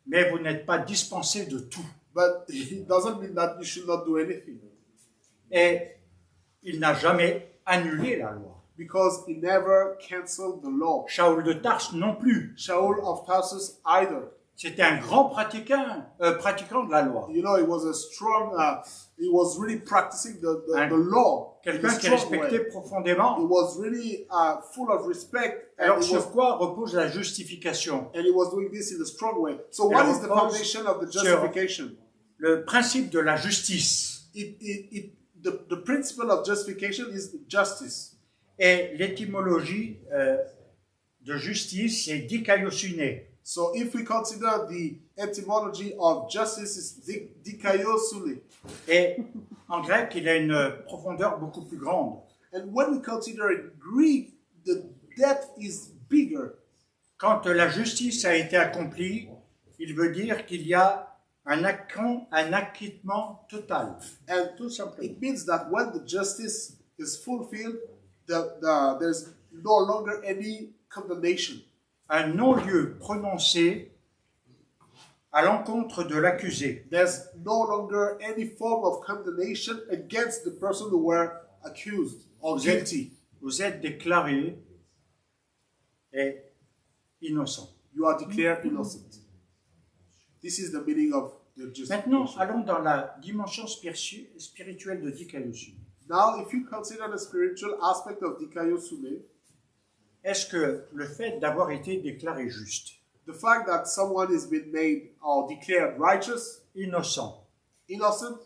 mais vous n'êtes pas dispensé de tout. But it doesn't mean that you should not do anything. Et il n'a jamais annulé la loi. Because he never canceled the law. Shaul de Tarse non plus. Shaul of Tarsus either. C'était un grand pratiquant de la loi. You know, he was a strong, he was really practicing the Un- law. in a Quelqu'un qui strong respectait way. He profondément. was really full of respect, and Alors he sur was quoi repose la justification? doing this in a strong way. So Elle what is the repose foundation of the sur- justification? Le principe de la justice. The principle of justification is justice. Et l'étymologie de justice, c'est dikaiosune. So if we consider the etymology of justice is dikaiosune, Et en grec, il a une profondeur beaucoup plus grande. and when we consider it Greek, the depth is bigger. Quand la justice a été accomplie, il veut dire qu'il y a un acquittement total. And Tout simplement. it means that when the justice is fulfilled, there's no longer any condemnation. Un non-lieu prononcé à l'encontre de l'accusé. There's no longer any form of condemnation against the person who were accused or guilty. Vous êtes déclaré et innocent. You are declared innocent. This is the meaning of the Maintenant, justification. allons dans la dimension spirituelle de dikaiosune. Now, if you consider the spiritual aspect of dikaiosune, Est-ce que le fait d'avoir été déclaré juste, the fact that someone has been made or declared righteous, innocent, innocent,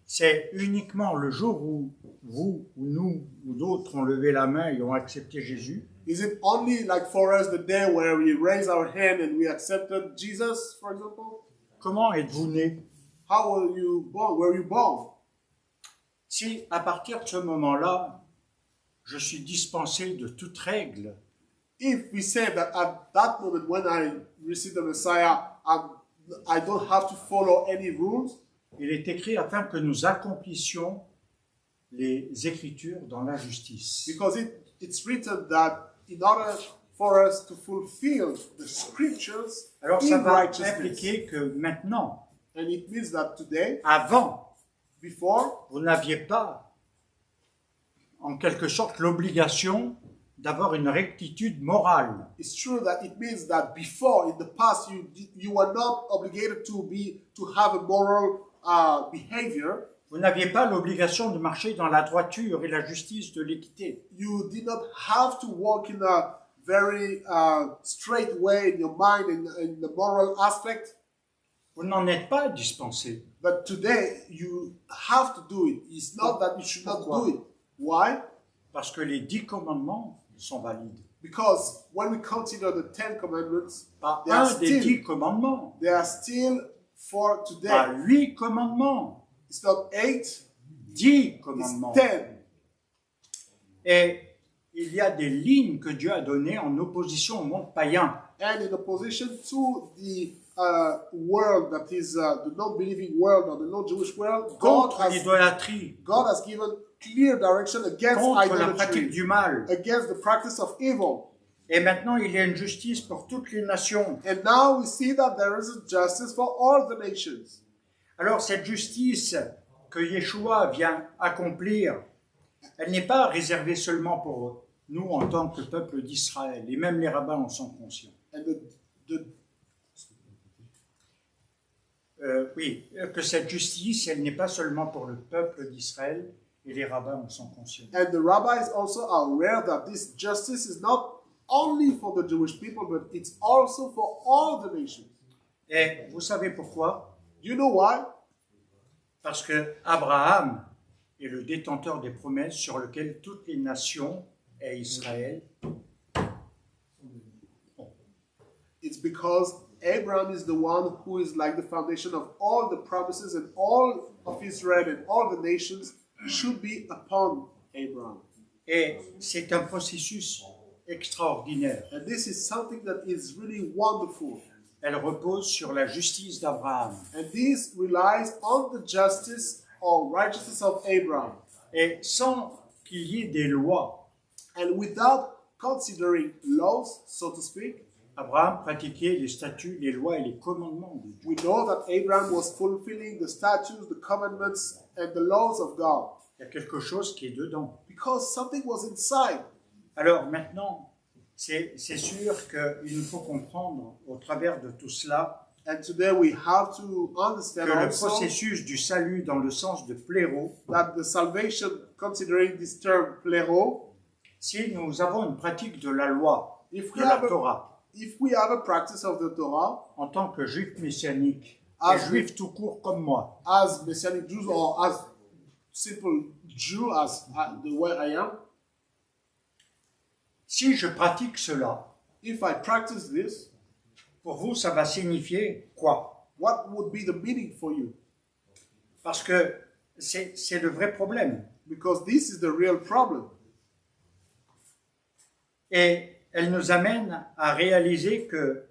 c'est uniquement le jour où vous, ou nous, ou d'autres ont levé la main et ont accepté Jésus? is it only like for us the day where we raise our hand and we accepted Jesus, for example? Comment êtes-vous né? How were you born? Were you born? Si à partir de ce moment-là, je suis dispensé de toute règle, If we say that at that moment when I receive the Messiah, I don't have to follow any rules, il est écrit afin que nous accomplissions les Écritures dans la justice. because it's written that in order for us to fulfill the scriptures Alors ça in va righteousness, impliquer que maintenant, and it means that today, avant, before, vous n'aviez pas, en quelque sorte, l'obligation d'avoir une rectitude morale. it's true that it means that before, in the past, you were not obligated to have a moral behavior. Vous n'aviez pas l'obligation de marcher dans la droiture et la justice de l'équité. You did not have to walk in a very straight way in your mind in the moral aspect. Vous n'en êtes pas dispensé. But today, you have to do it. It's not that you should not Pourquoi? do it. Why? Parce que les 10 commandements sont valides. Because when we consider the 10 Commandments, Pas they are un des 10 still, commandements. they are still for Pas today. 8 commandements. It's not 8, 10 it's commandements. 10. Et il y a des lignes que Dieu a données en opposition au monde païen. And in opposition to the world that is the non-believing world or the non-Jewish world, Contre l'idolâtrie, God has given clear direction against contre la pratique idolatry, du mal. against the practice of evil. Et maintenant, il y a une justice pour toutes les nations. And now we see that there is a justice for all the nations. Alors cette justice que Yeshua vient accomplir, elle n'est pas réservée seulement pour nous en tant que peuple d'Israël, et même les rabbins en sont conscients. And Oui, que cette justice, elle n'est pas seulement pour le peuple d'Israël, et les rabbins en sont conscients. and the rabbis also are aware that this justice is not only for the Jewish people, but it's also for all the nations. Et vous savez pourquoi? You know why? Parce que Abraham est le détenteur des promesses sur lesquelles toutes les nations et Israël. It's because Abraham is the one who is like the foundation of all the promises, and all of Israel and all the nations should be upon Abraham. Et c'est un processus extraordinaire. And this is something that is really wonderful. Elle repose sur la justice d'Abraham. And this relies on the justice or righteousness of Abraham. Et sans qu'il y ait des lois, And without considering laws, so to speak, Abraham pratiquait les statuts, les lois et les commandements de Dieu. we know that Abraham was fulfilling the statutes, the commandments, and the laws of God. Il y a quelque chose qui est dedans. Because something was inside. Alors maintenant, c'est sûr qu'il nous faut comprendre au travers de tout cela And today we have to que understand le also processus du salut dans le sens de pléro, that the salvation, considering this term plero, si nous avons une pratique de la loi, if de we la have a, Torah, if we have a practice of the Torah, en tant que juif messianique, Ah, et juif tout court comme moi, as Messianic Jews or as simple Jew, as the way I am, si je pratique cela, if I practice this, pour vous, ça va signifier quoi? what would be the meaning for you? Parce que c'est le vrai problème. Because this is the real problem. Et elle nous amène à réaliser que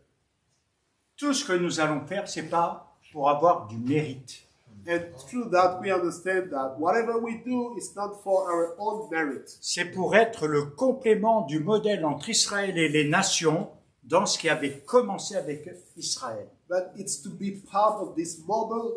tout ce que nous allons faire, c'est pas pour avoir du mérite. And through that, we understand that whatever we do is not for our own merit. C'est pour être le complément du modèle entre Israël et les nations dans ce qui avait commencé avec Israël. But it's to be part of this model,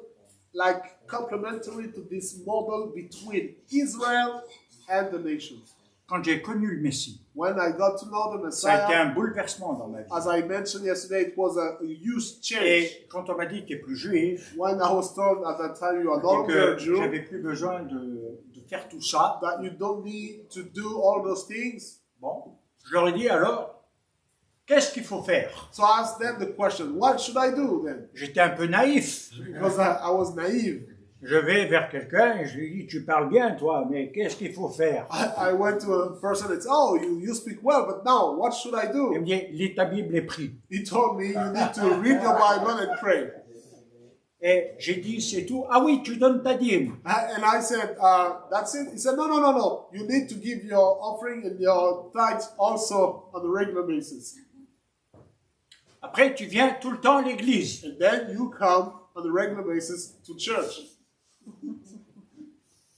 like complementary to this model between Israel and the nations. Quand j'ai connu le Messie, When I got to know the ça a été Messiah, un bouleversement dans ma vie. as I mentioned yesterday, it was a huge change. Et quand on m'a dit que tu n'es plus juif When I was told at that time you are no et longer que a Jew, j'avais plus besoin de faire tout ça, that you don't need to do all those things. bon, je leur ai dit alors, qu'est-ce qu'il faut faire? So I asked them the question, what should I do then? J'étais un peu naïf. Because I was naive. Je vais vers quelqu'un et je lui dis, tu parles bien toi, mais qu'est-ce qu'il faut faire? I went to a person and said, oh, you speak well, but now what should I Il do? me dit, lis ta Bible et prie. He told me, you need to read your Bible and pray. Et j'ai dit, c'est tout. Ah oui, tu donnes ta dîme. And I said, that's it? He said, no. You need to give your offering and your tithes also on a regular basis. Après, tu viens tout le temps à l'église. And then you come on a regular basis to church.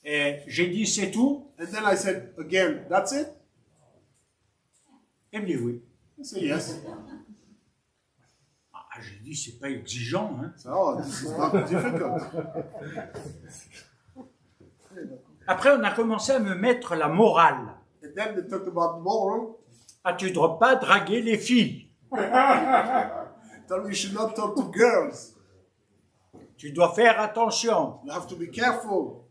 Et j'ai dit, c'est tout. And then I said, again, that's it? Il me dit, oui. He said, yes. Ah, j'ai dit, c'est pas exigeant, hein. So, oh, this is not difficult. Après, on a commencé à me mettre la morale. And then they talked about moral. Ah, tu ne dois pas draguer les filles. Told me you should not talk to girls. Tu dois faire attention. You have to be careful.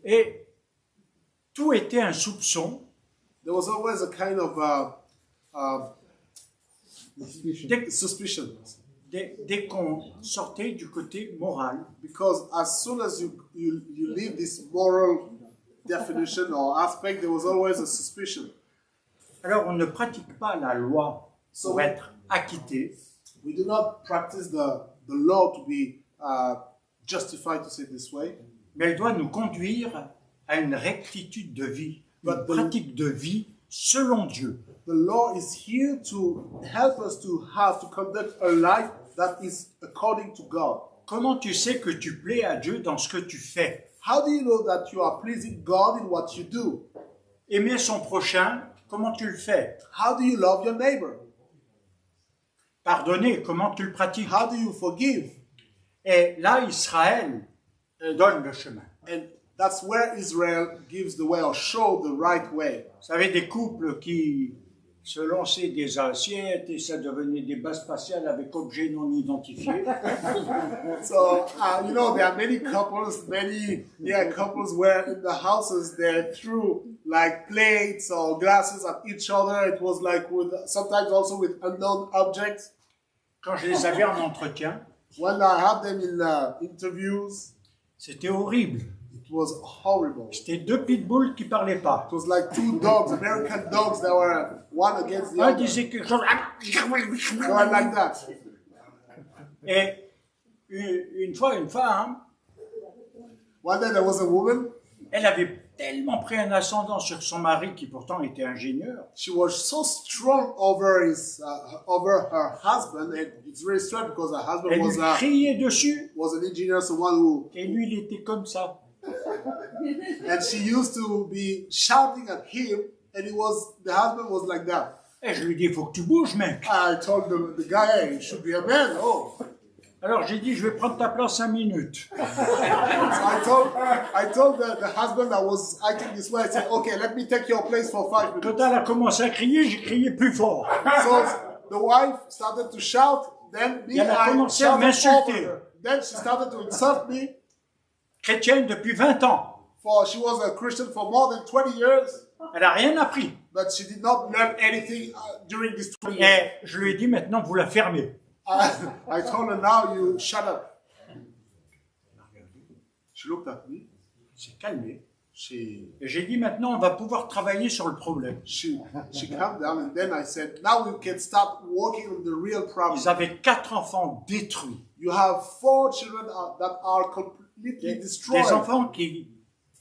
Et tout était un soupçon. There was always a kind of Dès, suspicion. dès qu'on sortait du côté moral, Because as soon as you leave this moral definition or aspect, there was always a suspicion. alors on ne pratique pas la loi pour être acquitté, We do not practice the law to be justified, to say it this way, mais elle doit nous conduire à une rectitude de vie, une pratique de vie selon Dieu. the law is here to help us to conduct a life that is according to God. Comment tu sais que tu plais à Dieu dans ce que tu fais? How do you know that you are pleasing God in what you do? Aimer son prochain, comment tu le fais? How do you love your neighbor? Pardonner, comment tu le pratiques? How do you forgive? Et là, Israël donne le chemin. And that's where Israel gives the way or show the right way. Vous savez, des couples qui se lançaient des assiettes et ça devenait des bases spatiales avec objets non identifiés. So, you know, there are many couples where in the houses they threw like plates or glasses at each other. It was like sometimes also with unknown objects. Quand je les avais en entretien, When I had them in interviews, c'était horrible. it was horrible. C'était deux pitbulls qui parlaient pas. It was like two dogs, American dogs, that were one against the Un other. disait quelque chose. They were like that. Et une fois, une femme, One day there was a woman. elle avait tellement pris un ascendant sur son mari, qui pourtant était ingénieur, She was so strong over her husband, and it's very strange because her husband elle lui criait dessus, was an engineer, someone who, et lui, il était comme ça. and she used to be shouting at him, and the husband was like that. Et je lui dis, il faut que tu bouges, mec. I told the guy, hey, you should be a man. Oh, Alors j'ai dit, je vais prendre ta place 5 minutes. so I told the husband that was acting this way. I said, okay, let me take your place for 5 minutes. Quand elle a commencé à crier, j'ai crié plus fort. So the wife started to shout. Then me, Elle a I commencé à shouted m'insulter. over her. Then she started to insult me. Chrétienne depuis 20 ans. For she was a Christian for more than 20 years, Elle n'a rien appris. but she did not learn anything during these 20 years. Et je lui ai dit, maintenant, vous la fermez. I told her, now you shut up. She looked at me. C'est calmé. She Et j'ai dit, maintenant, on va pouvoir travailler sur le problème. she calmed down, and then I said, now we can start working on the real problem. Ils avaient 4 enfants détruits. You have 4 children that are completely destroyed. Des enfants qui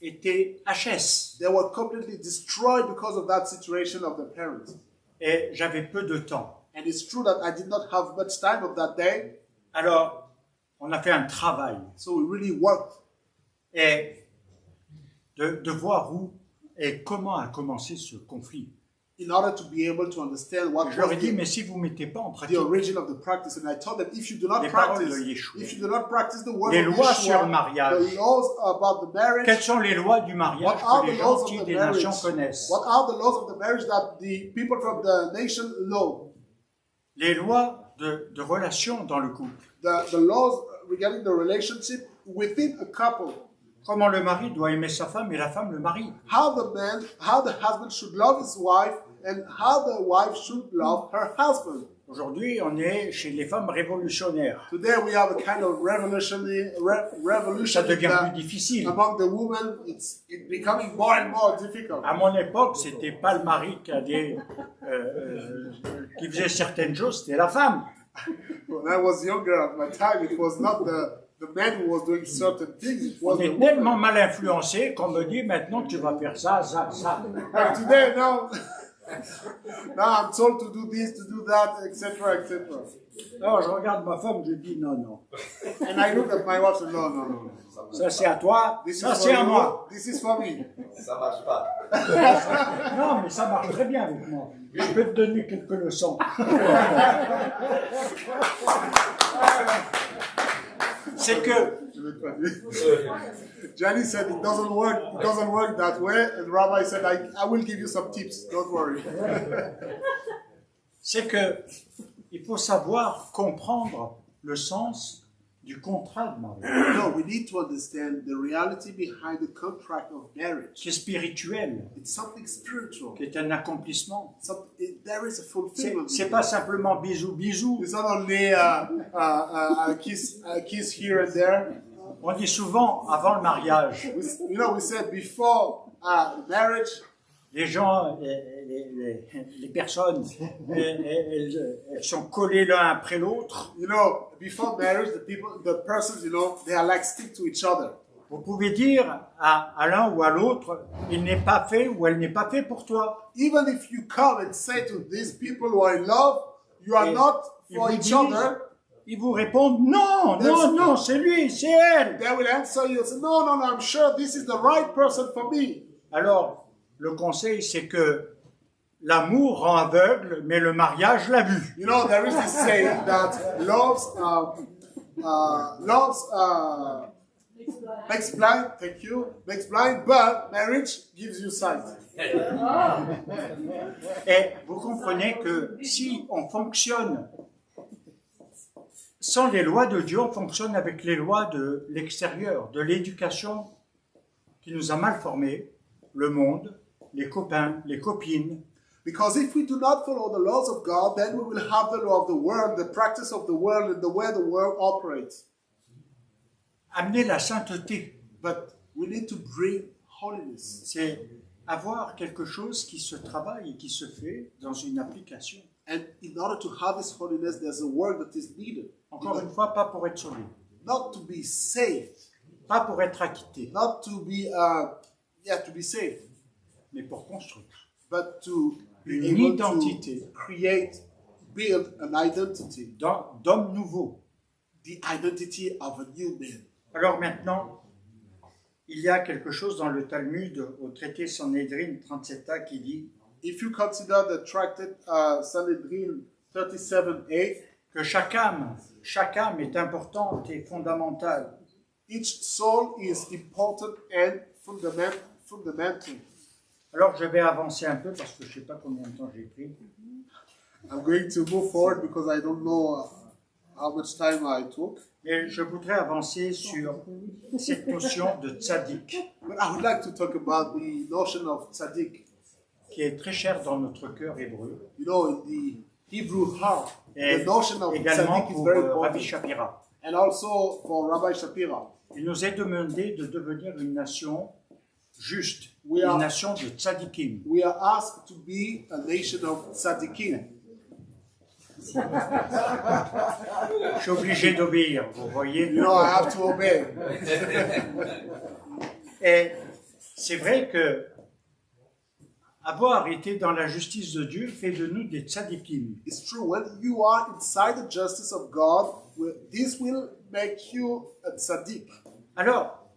étaient HS. They were completely destroyed because of that situation of the parents. Et j'avais peu de temps. And it's true that I did not have much time of that day, Alors, on a fait un travail. so we really worked. Et de voir où et comment a commencé ce conflit. In order to be able to understand what Je leur ai was dit, mais si vous ne mettez pas en the pratique origin of the practice, and I told them, if you do not les paroles practice, de Yeshua, if you do not practice the word les of lois sur le Yeshua, mariage, the laws about the marriage, quelles sont les lois du mariage what are que the les laws gens of qui the des marriage? nations connaissent? What are the laws of the marriage that the people from the nation know? Les lois de relation dans le couple. The laws regarding the relationship within a couple. Comment le mari doit aimer sa femme et la femme le mari. How the husband should love his wife, and how the wife should love her husband. Aujourd'hui, on est chez les femmes révolutionnaires. Today we have a kind of revolution Ça devient plus difficile. among the women. It's becoming more and more difficult. À mon époque, c'était pas le mari qui faisait certaines choses, c'était la femme. When I was younger, at my time, it was not the man who was doing certain things. It was On the est woman. tellement mal influencé qu'on me dit maintenant tu vas faire ça, ça, ça. And today, now I'm told to do this, to do that, etc., etc. Alors je regarde ma femme, je dis non, non. And I look at my wife and no, no, no. Ça c'est à toi, This ça is c'est for à you. moi. This is for me. Ça marche pas. Non, mais ça marche très bien avec moi. Je peux te donner quelques leçons. C'est que Johnny said it doesn't work that way, and Rabbi said, I will give you some tips, don't worry. c'est que il faut savoir comprendre le sens du contrat de mariage, No, we need to understand the reality behind the contract of marriage. qui est spirituel, It's something spiritual. qui est un accomplissement. There is a fulfillment. C'est pas simplement bisous bisous. It's not only a kiss here and there. On dit souvent avant le mariage, We said before marriage, les gens, les personnes, elles sont collées l'un après l'autre. before marriage, the persons, they are like stick to each other. Vous pouvez dire à l'un ou à l'autre, il n'est pas fait ou elle n'est pas fait pour toi. Even if you come and say to these people who are in love, you are Et not ils for vous each disent- other, Ils vous répondent, non, non, non, c'est lui, c'est elle. they will answer you and say, no, no, no, I'm sure this is the right person for me. Alors, le conseil, c'est que l'amour rend aveugle, mais le mariage l'a vu. There is this saying that love love makes blind, thank you, makes blind, but marriage gives you sight. Et vous comprenez que si on fonctionne sans les lois de Dieu, on fonctionne avec les lois de l'extérieur, de l'éducation qui nous a mal formés, le monde, les copains, les copines. Because if we do not follow the laws of God, then we will have the law of the world, the practice of the world, and the way the world operates. Amener la sainteté, But we need to bring holiness. c'est avoir quelque chose qui se travaille et qui se fait dans une application. And in order to have this holiness, there's a work that is needed. Encore une fois, pas pour être sauvé, Not to be saved, pas pour être acquitté, not to be, to be saved, mais pour construire. but to be Une able identité. to create, build an identity, D'homme nouveau. the identity of a new man. Alors maintenant, il y a quelque chose dans le Talmud, au traité Sanhédrin 37a, qui dit If you consider the tractate Sanhedrin 37a, que chaque âme est importante et fondamentale. each soul is important and fundamental. Alors je vais avancer un peu parce que je ne sais pas combien de temps j'ai pris. I'm going to move forward because I don't know how much time I took. Mais je voudrais avancer sur cette notion de tzaddik, But I would like to talk about the notion of tzaddik. qui est très chère dans notre cœur hébreu, You know, in the Hebrew heart, et the notion of également tzaddik is pour very Rabbi important. Shapira. And also for Rabbi Shapira. Il nous est demandé de devenir une nation juste, We are- une nation de tzaddikim. We are asked to be a nation of tzaddikim. Je suis obligé d'obéir, vous voyez. You know, I have to obey. Et c'est vrai que avoir été dans la justice de Dieu fait de nous des tzaddikim. It's true, when you are inside the justice of God, this will make you a tzaddik. Alors,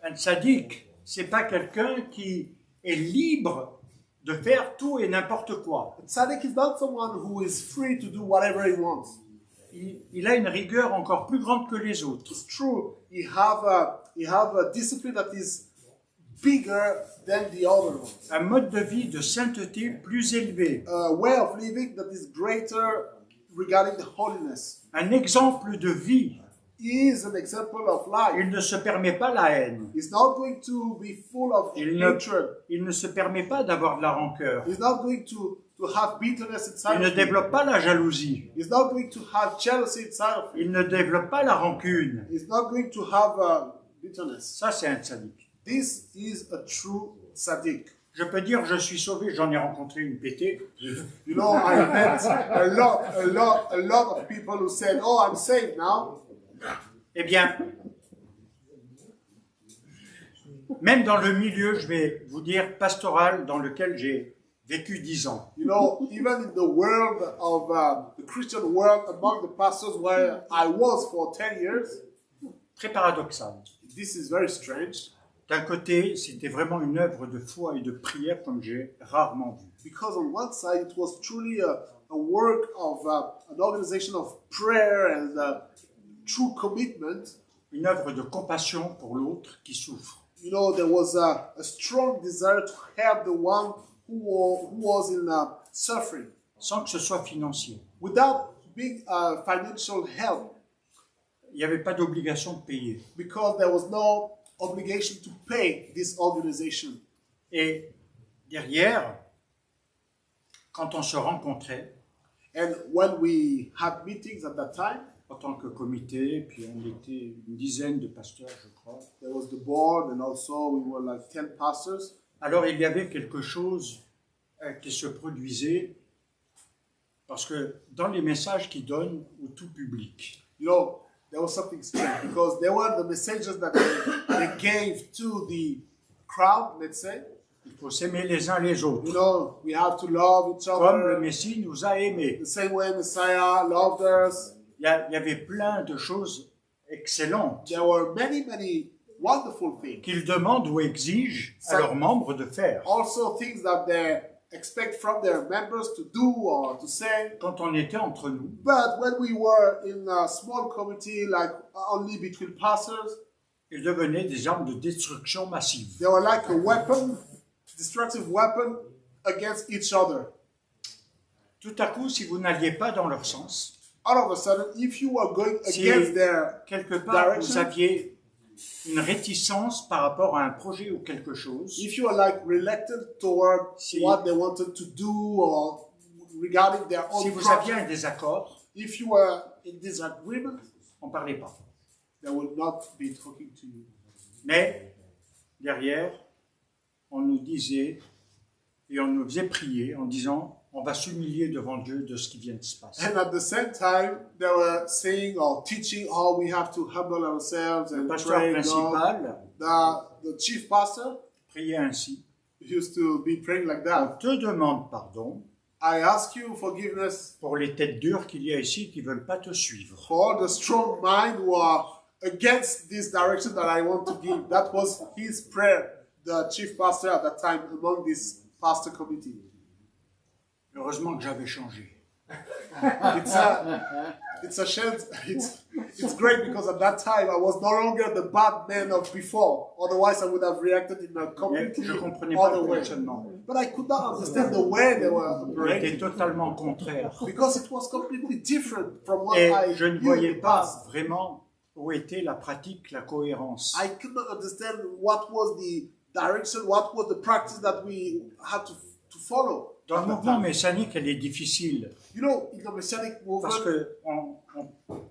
un tzaddik, c'est pas quelqu'un qui est libre de faire tout et n'importe quoi. A tzaddik is not someone who is free to do whatever he wants. Il a une rigueur encore plus grande que les autres. It's true, he have a discipline that is bigger than the other ones. Un mode de vie de sainteté plus élevé. A way of living that is greater regarding the holiness. Un exemple de vie. He is an example of life. Il ne se permet pas la haine. He's not going to be full of hatred. Il ne se permet pas d'avoir de la rancœur. He's not going to have bitterness Il inside ne of him. développe pas la jalousie. He's not going to have jealousy inside of him. Il ne développe pas la rancune. He's not going to have bitterness. Ça, c'est un tzaddik. This is a true tzaddik. Je peux dire, je suis sauvé, j'en ai rencontré une pétée. You know, I met a lot of people who said, "Oh, I'm saved now." Eh bien, même dans le milieu, je vais vous dire, pastoral, dans lequel j'ai vécu 10 ans, You know, even in the world of the Christian world, among the pastors where I was for 10 years, très paradoxal. this is very strange D'un côté, c'était vraiment une œuvre de foi et de prière comme j'ai rarement vu. because on one side it was truly a work of an organization of prayer and true commitment. Une œuvre de compassion pour l'autre qui souffre. You know, there was a strong desire to help the one who was in suffering Sans que ce soit financier. without being financial help, Il n'y avait pas d'obligation de payer. because there was no obligation to pay this organization. Et derrière, quand on se rencontrait, And when we had meetings at that time, en tant que comité, puis on était une dizaine de pasteurs, je crois. there was the board, and also we were like 10 pastors. Alors il y avait quelque chose qui se produisait, parce que dans les messages qu'ils donnent au tout public, You know, there was something strange because there were the messages that they gave to the crowd, let's say. il faut s'aimer les uns les autres, You know, we have to love each comme le other Messie nous a aimés. the same way Messiah loved us. Il y avait plein de choses excellentes There were many wonderful things. qu'ils demandent ou exigent à leurs membres de faire. Also things that they expect from their members to do or to say. Quand on était entre nous, But when we were in a small committee, like only between pastors, ils devenaient des armes de destruction massive. they were like a weapon, destructive weapon against each other. Tout à coup, si vous n'alliez pas dans leur sens, All of a sudden, if you were going si against their quelque part vous direction, aviez une réticence par rapport à un projet ou quelque chose, if you were like reluctant toward Si- what they wanted to do or regarding their own si vous aviez project, un désaccord, if you were in disagreement, on ne parlait pas. they would not be talking to you. Mais derrière, on nous disait et on nous faisait prier en disant on va s'humilier devant Dieu de ce qui vient de se passer. And at the same time, they were saying or teaching how we have to humble ourselves Le and pasteur pray. God. principal The chief pastor priait ainsi. used to be praying like On that. te demande pardon I ask you forgiveness pour les têtes dures qu'il y a ici qui ne veulent pas te suivre. for all the strong mind who are against this direction that I want to give. That was his prayer, the chief pastor at that time among this pastor committee. Heureusement que j'avais changé. It's a shame. It's great because at that time I was no longer the bad man of before. Otherwise, I would have reacted in a Mais completely je ne comprenais pas other le way. fonctionnement. But I could not understand the way they were Il était operating totalement contraire. because it was completely different from what Et I je ne knew in voyais the pas past. vraiment où était la pratique, la cohérence. I could not understand what was the direction, what was the practice that we had to follow. Dans le at that mouvement time. messianique, elle est difficile You know, in the Messianic parce movement,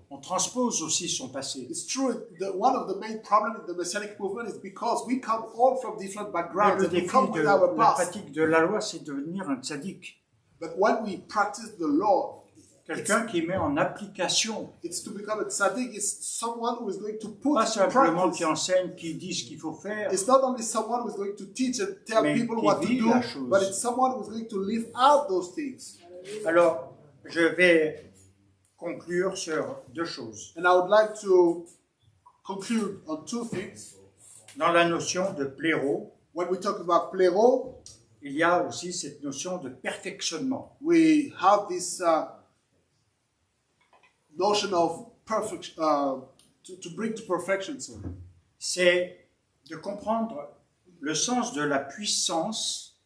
qu'on transpose aussi son passé. it's true. One of the main problems in the Messianic movement is because we come all from different Mais backgrounds le and we défi come de with our la past. pratique de la loi, c'est de devenir un tzaddik. But when we practice the law, Quelqu'un qui met en application, it's to become a tzaddik. It's someone who is going to put pas in simplement practice. qui enseigne, qui dit ce qu'il faut faire. It's not only someone who is going to teach and tell Mais people qui what to vit do, la chose. but it's someone who is going to live out those things. Alors, je vais conclure sur deux choses. And I would like to conclude on two things. Dans la notion de pléro, When we talk about plero, il y a aussi cette notion de perfectionnement. we have this notion of perfect, to bring to perfection. Sorry. C'est de comprendre le sens de la puissance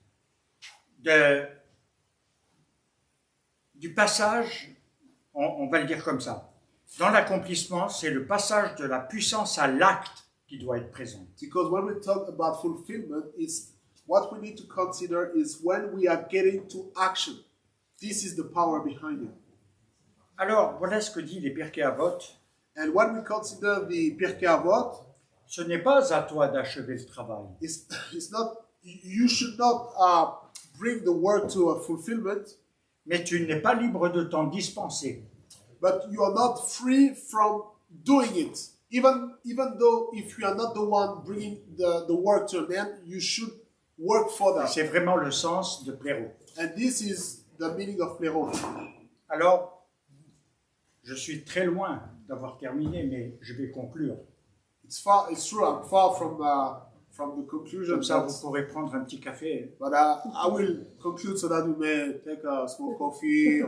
du passage, on va le dire comme ça. Dans l'accomplissement, c'est le passage de la puissance à l'acte qui doit être présent. Because when we talk about fulfillment, is what we need to consider is when we are getting to action. This is the power behind it. Alors, voilà ce que dit les Pirkei Avot. And when we consider the Pirkei Avot, Ce n'est pas à toi d'achever le travail. it's not, you should not bring the work to a fulfillment, Mais tu n'es pas libre de t'en dispenser. but you are not free from doing it. Even though if you are not the one bringing the work to an end, you should work for that. C'est vraiment le sens de pléro. And this is the meaning of plero. Alors, je suis très loin d'avoir terminé, mais je vais conclure. It's true, I'm far from the conclusion. Comme ça, vous pourrez prendre un petit café. But I will conclude so that we may take a small coffee.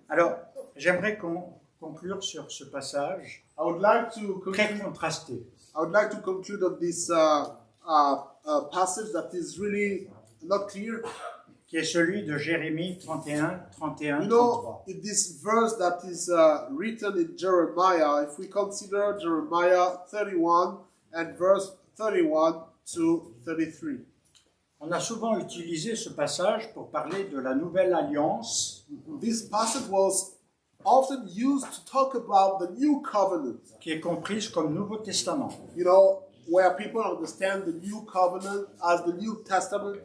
Alors, j'aimerais conclure sur ce passage I would like to très conclude. contrasté. I would like to conclude on this passage that is really not clear. Qui est celui de Jérémie 31, 31, You know, 33. in this verse that is written in Jeremiah, if we consider Jeremiah 31 and verse 31 to 33. On a souvent utilisé ce passage pour parler de la nouvelle alliance This passage was often used to talk about the new covenant. qui est comprise comme Nouveau Testament. You know, where people understand the new covenant as the New Testament.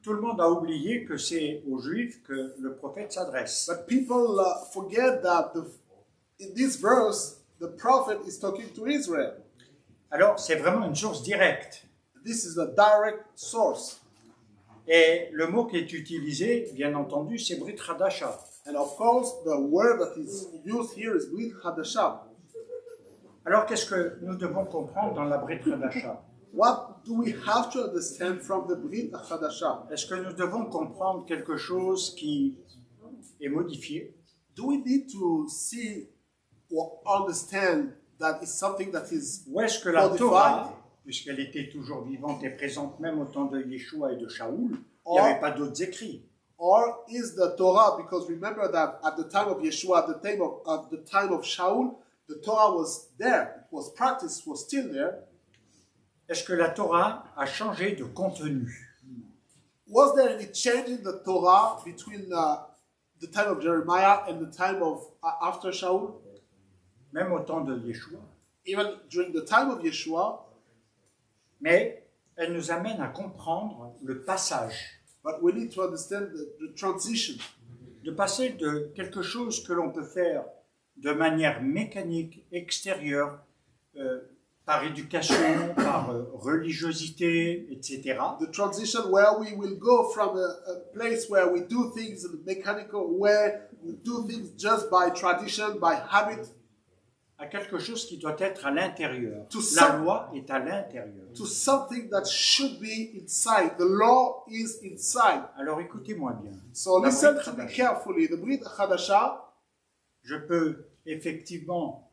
Tout le monde a oublié que c'est aux Juifs que le prophète s'adresse. But people forget that in this verse, the prophet is talking to Israel. Alors, c'est vraiment une source directe. This is a direct source. Et le mot qui est utilisé, bien entendu, c'est Brit Hadasha. And of course, the word that is used here is Brit Hadashah. Alors, qu'est-ce que nous devons comprendre dans la Brit Hadasha? What do we have to understand from the Brit Chadasha? Est-ce que nous devons comprendre quelque chose qui est modifié? Do we need to see or understand that it's something that is Ou est-ce que la modified? Torah, puisqu'elle était toujours vivante et présente même au temps de Yeshua et de Shaoul, il n'y avait pas d'autres écrits. Or is the Torah, because remember that at the time of Yeshua, at the time of Shaul, the Torah was there, it was practiced, was still there. Est-ce que la Torah a changé de contenu? Was there any change in the Torah between the time of Jeremiah and the time of after Shaul? Même au temps de Yeshua. Even during the time of Yeshua, Mais elle nous amène à comprendre le passage. but we need to understand the transition. De passer de quelque chose que l'on peut faire de manière mécanique, extérieure, par éducation, par religiosité, etc. The transition where we will go from a place where we do things in a mechanical way, we do things just by tradition, by habit, À quelque chose qui doit être à l'intérieur. To La some- loi est à l'intérieur. to something that should be inside. The law is inside. Alors écoutez-moi bien. So La listen Brit to me Chadasha. carefully. The Brit Chadasha, Je peux effectivement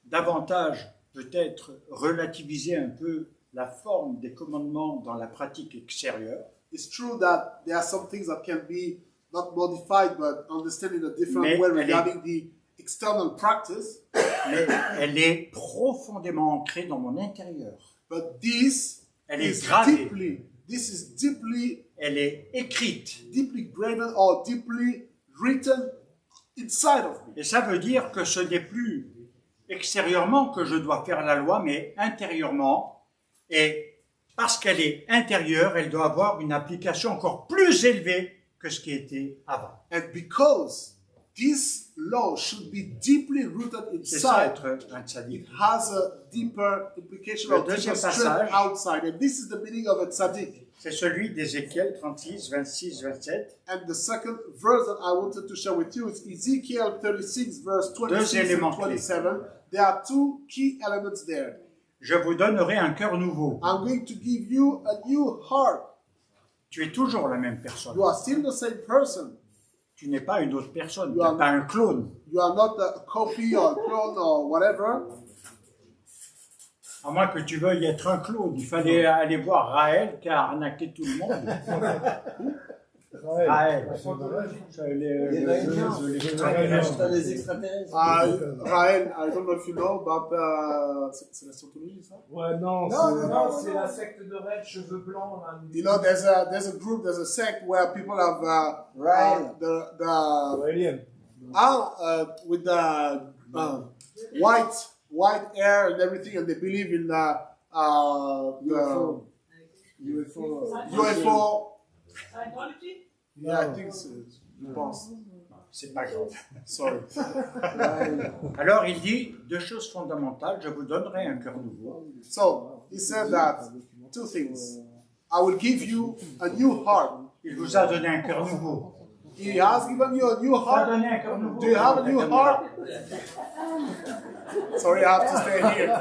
davantage peut-être relativiser un peu la forme des commandements dans la pratique extérieure, it's true that there are some things that can be not modified, but understood in a different Mais way elle est- regarding the external practice. mais elle est profondément ancrée dans mon intérieur. But this Elle est is gravée. deeply Elle est écrite. graven or deeply written inside of me. Et ça veut dire que ce n'est plus extérieurement que je dois faire la loi, mais intérieurement. Et parce qu'elle est intérieure, elle doit avoir une application encore plus élevée que ce qui était avant. And because this law should be deeply rooted C'est ça inside, être un it tzaddik. has a deeper implication Le of deeper deuxième strength passage. outside. And this is the meaning of a tzaddik. C'est celui d'Ézéchiel 36, 26, 27. And the second verse that I wanted to share with you is Ezekiel 36, verse 26 éléments and 27. There are two key elements there. Je vous donnerai un cœur nouveau. I'm going to give you a new heart. Tu es toujours la même personne. You are still the same person. Tu n'es pas une autre personne. Tu You n'es are- pas un clone. You are not a copy or a clone or whatever. À moins que tu veuilles être un clone. Il fallait aller voir Raël qui a arnaqué tout le monde. Raël. T'as les extraterrestres. Raël, I don't know if you know, but c'est la scientologie, ça? Ouais, non, Non, c'est la secte de Red, cheveux blancs. Là. You know, there's a group, there's a sect where people have Right. Alien. with the white hair and everything, and they believe in the UFO. UFO. Scientology? Yeah, I think so. Je pense. C'est pas grave. Sorry. Alors il dit deux choses fondamentales. Je vous donnerai un cœur nouveau. So he said that two things. I will give you a new heart. Il vous a donné un cœur nouveau. He has given you a new Il vous a heart. donné un cœur nouveau. Do you have a new heart? Sorry, I have to stay here.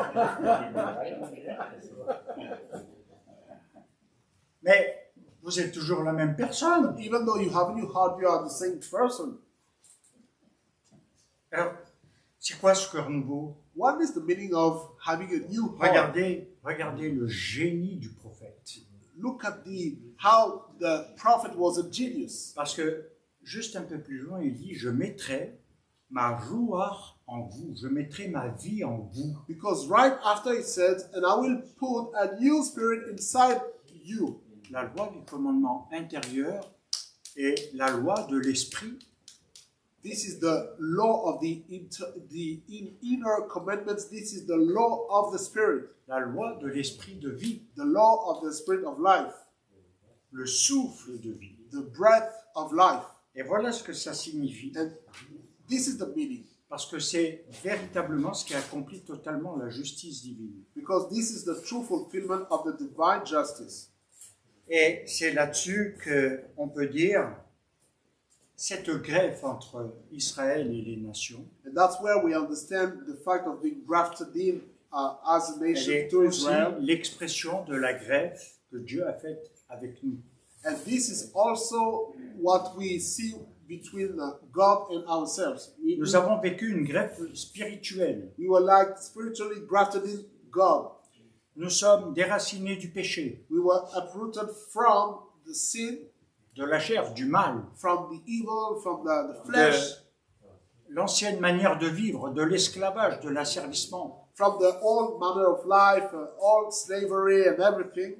Mais vous êtes toujours la même personne. Even though you have a new heart, you are the same person. Alors, c'est quoi ce cœur nouveau? What is the meaning of having a new heart? Regardez le génie du prophète. Look at how the prophet was a genius. Parce que juste un peu plus loin, il dit, je mettrai ma ruach en vous, je mettrai ma vie en vous. Because right after it says, and I will put a new spirit inside you. La loi du commandement intérieur et la loi de l'esprit. This is the law of the inner commandments. This is the law of the spirit. La loi de l'esprit de vie, The law of the spirit of life. le souffle de vie. The breath of life. Et voilà ce que ça signifie. And this is the meaning. Parce que c'est véritablement ce qui accomplit totalement la justice divine. Because this is the true fulfillment of the divine justice. Et c'est là-dessus qu'on peut dire cette greffe entre Israël et les nations And that's where we understand the fact of being grafted in as a Elle nation est to aussi Israel. l'expression de la greffe que Dieu a faite avec nous. And this is also what we see between God and ourselves. Nous avons vécu une greffe spirituelle. We were like spiritually grafted in God. Nous sommes déracinés du péché, We were uprooted from the sin, de la chair, du mal, from the evil, from the flesh, de l'ancienne manière de vivre, de l'esclavage, de l'asservissement. from the old manner of life, old slavery and everything.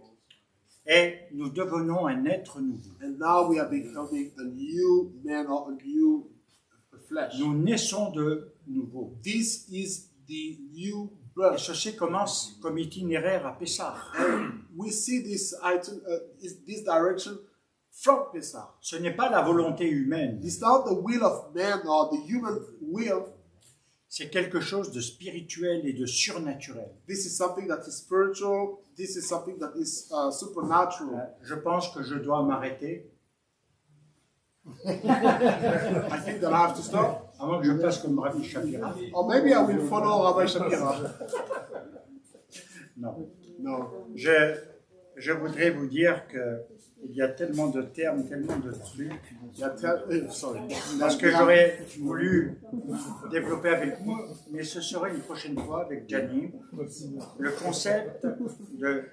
Et nous devenons un être nouveau. And now we are becoming a new man or a new flesh. Nous naissons de nouveau. This is the new Et birth. ceci commence comme itinéraire à Pessah. We see this item, this direction from Pesach. Ce n'est pas la volonté humaine, It's not the will of man or the human will. c'est quelque chose de spirituel et de surnaturel. This is something that is spiritual. This is something that is supernatural. Je pense que je dois m'arrêter, I think that I have to stop. avant que je fasse comme Rabbi Shapira. Or maybe I will follow Rabbi Shapira. Non. No. Je voudrais vous dire qu'il y a tellement de termes, tellement de trucs. Sorry. Parce que j'aurais voulu développer avec vous, mais ce serait une prochaine fois avec Gianni, le concept de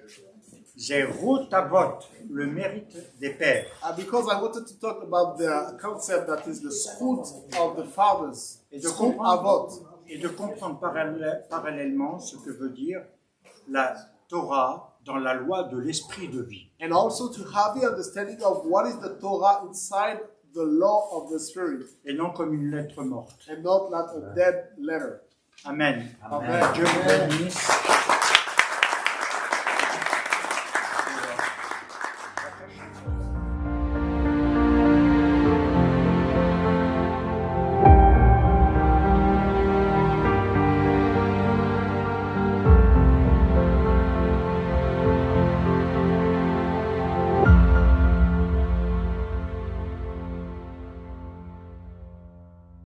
Zerut Avot, le mérite des pères. Because I wanted to talk about the concept that is the zchut of the fathers. Et de Zchut avot. comprendre parallèlement ce que veut dire la Torah dans la loi de l'esprit de vie. And also to have the understanding of what is the Torah inside the law of the Spirit. Et non comme une lettre morte. And not like a dead letter. Amen. Amen. Dieu vous bénisse.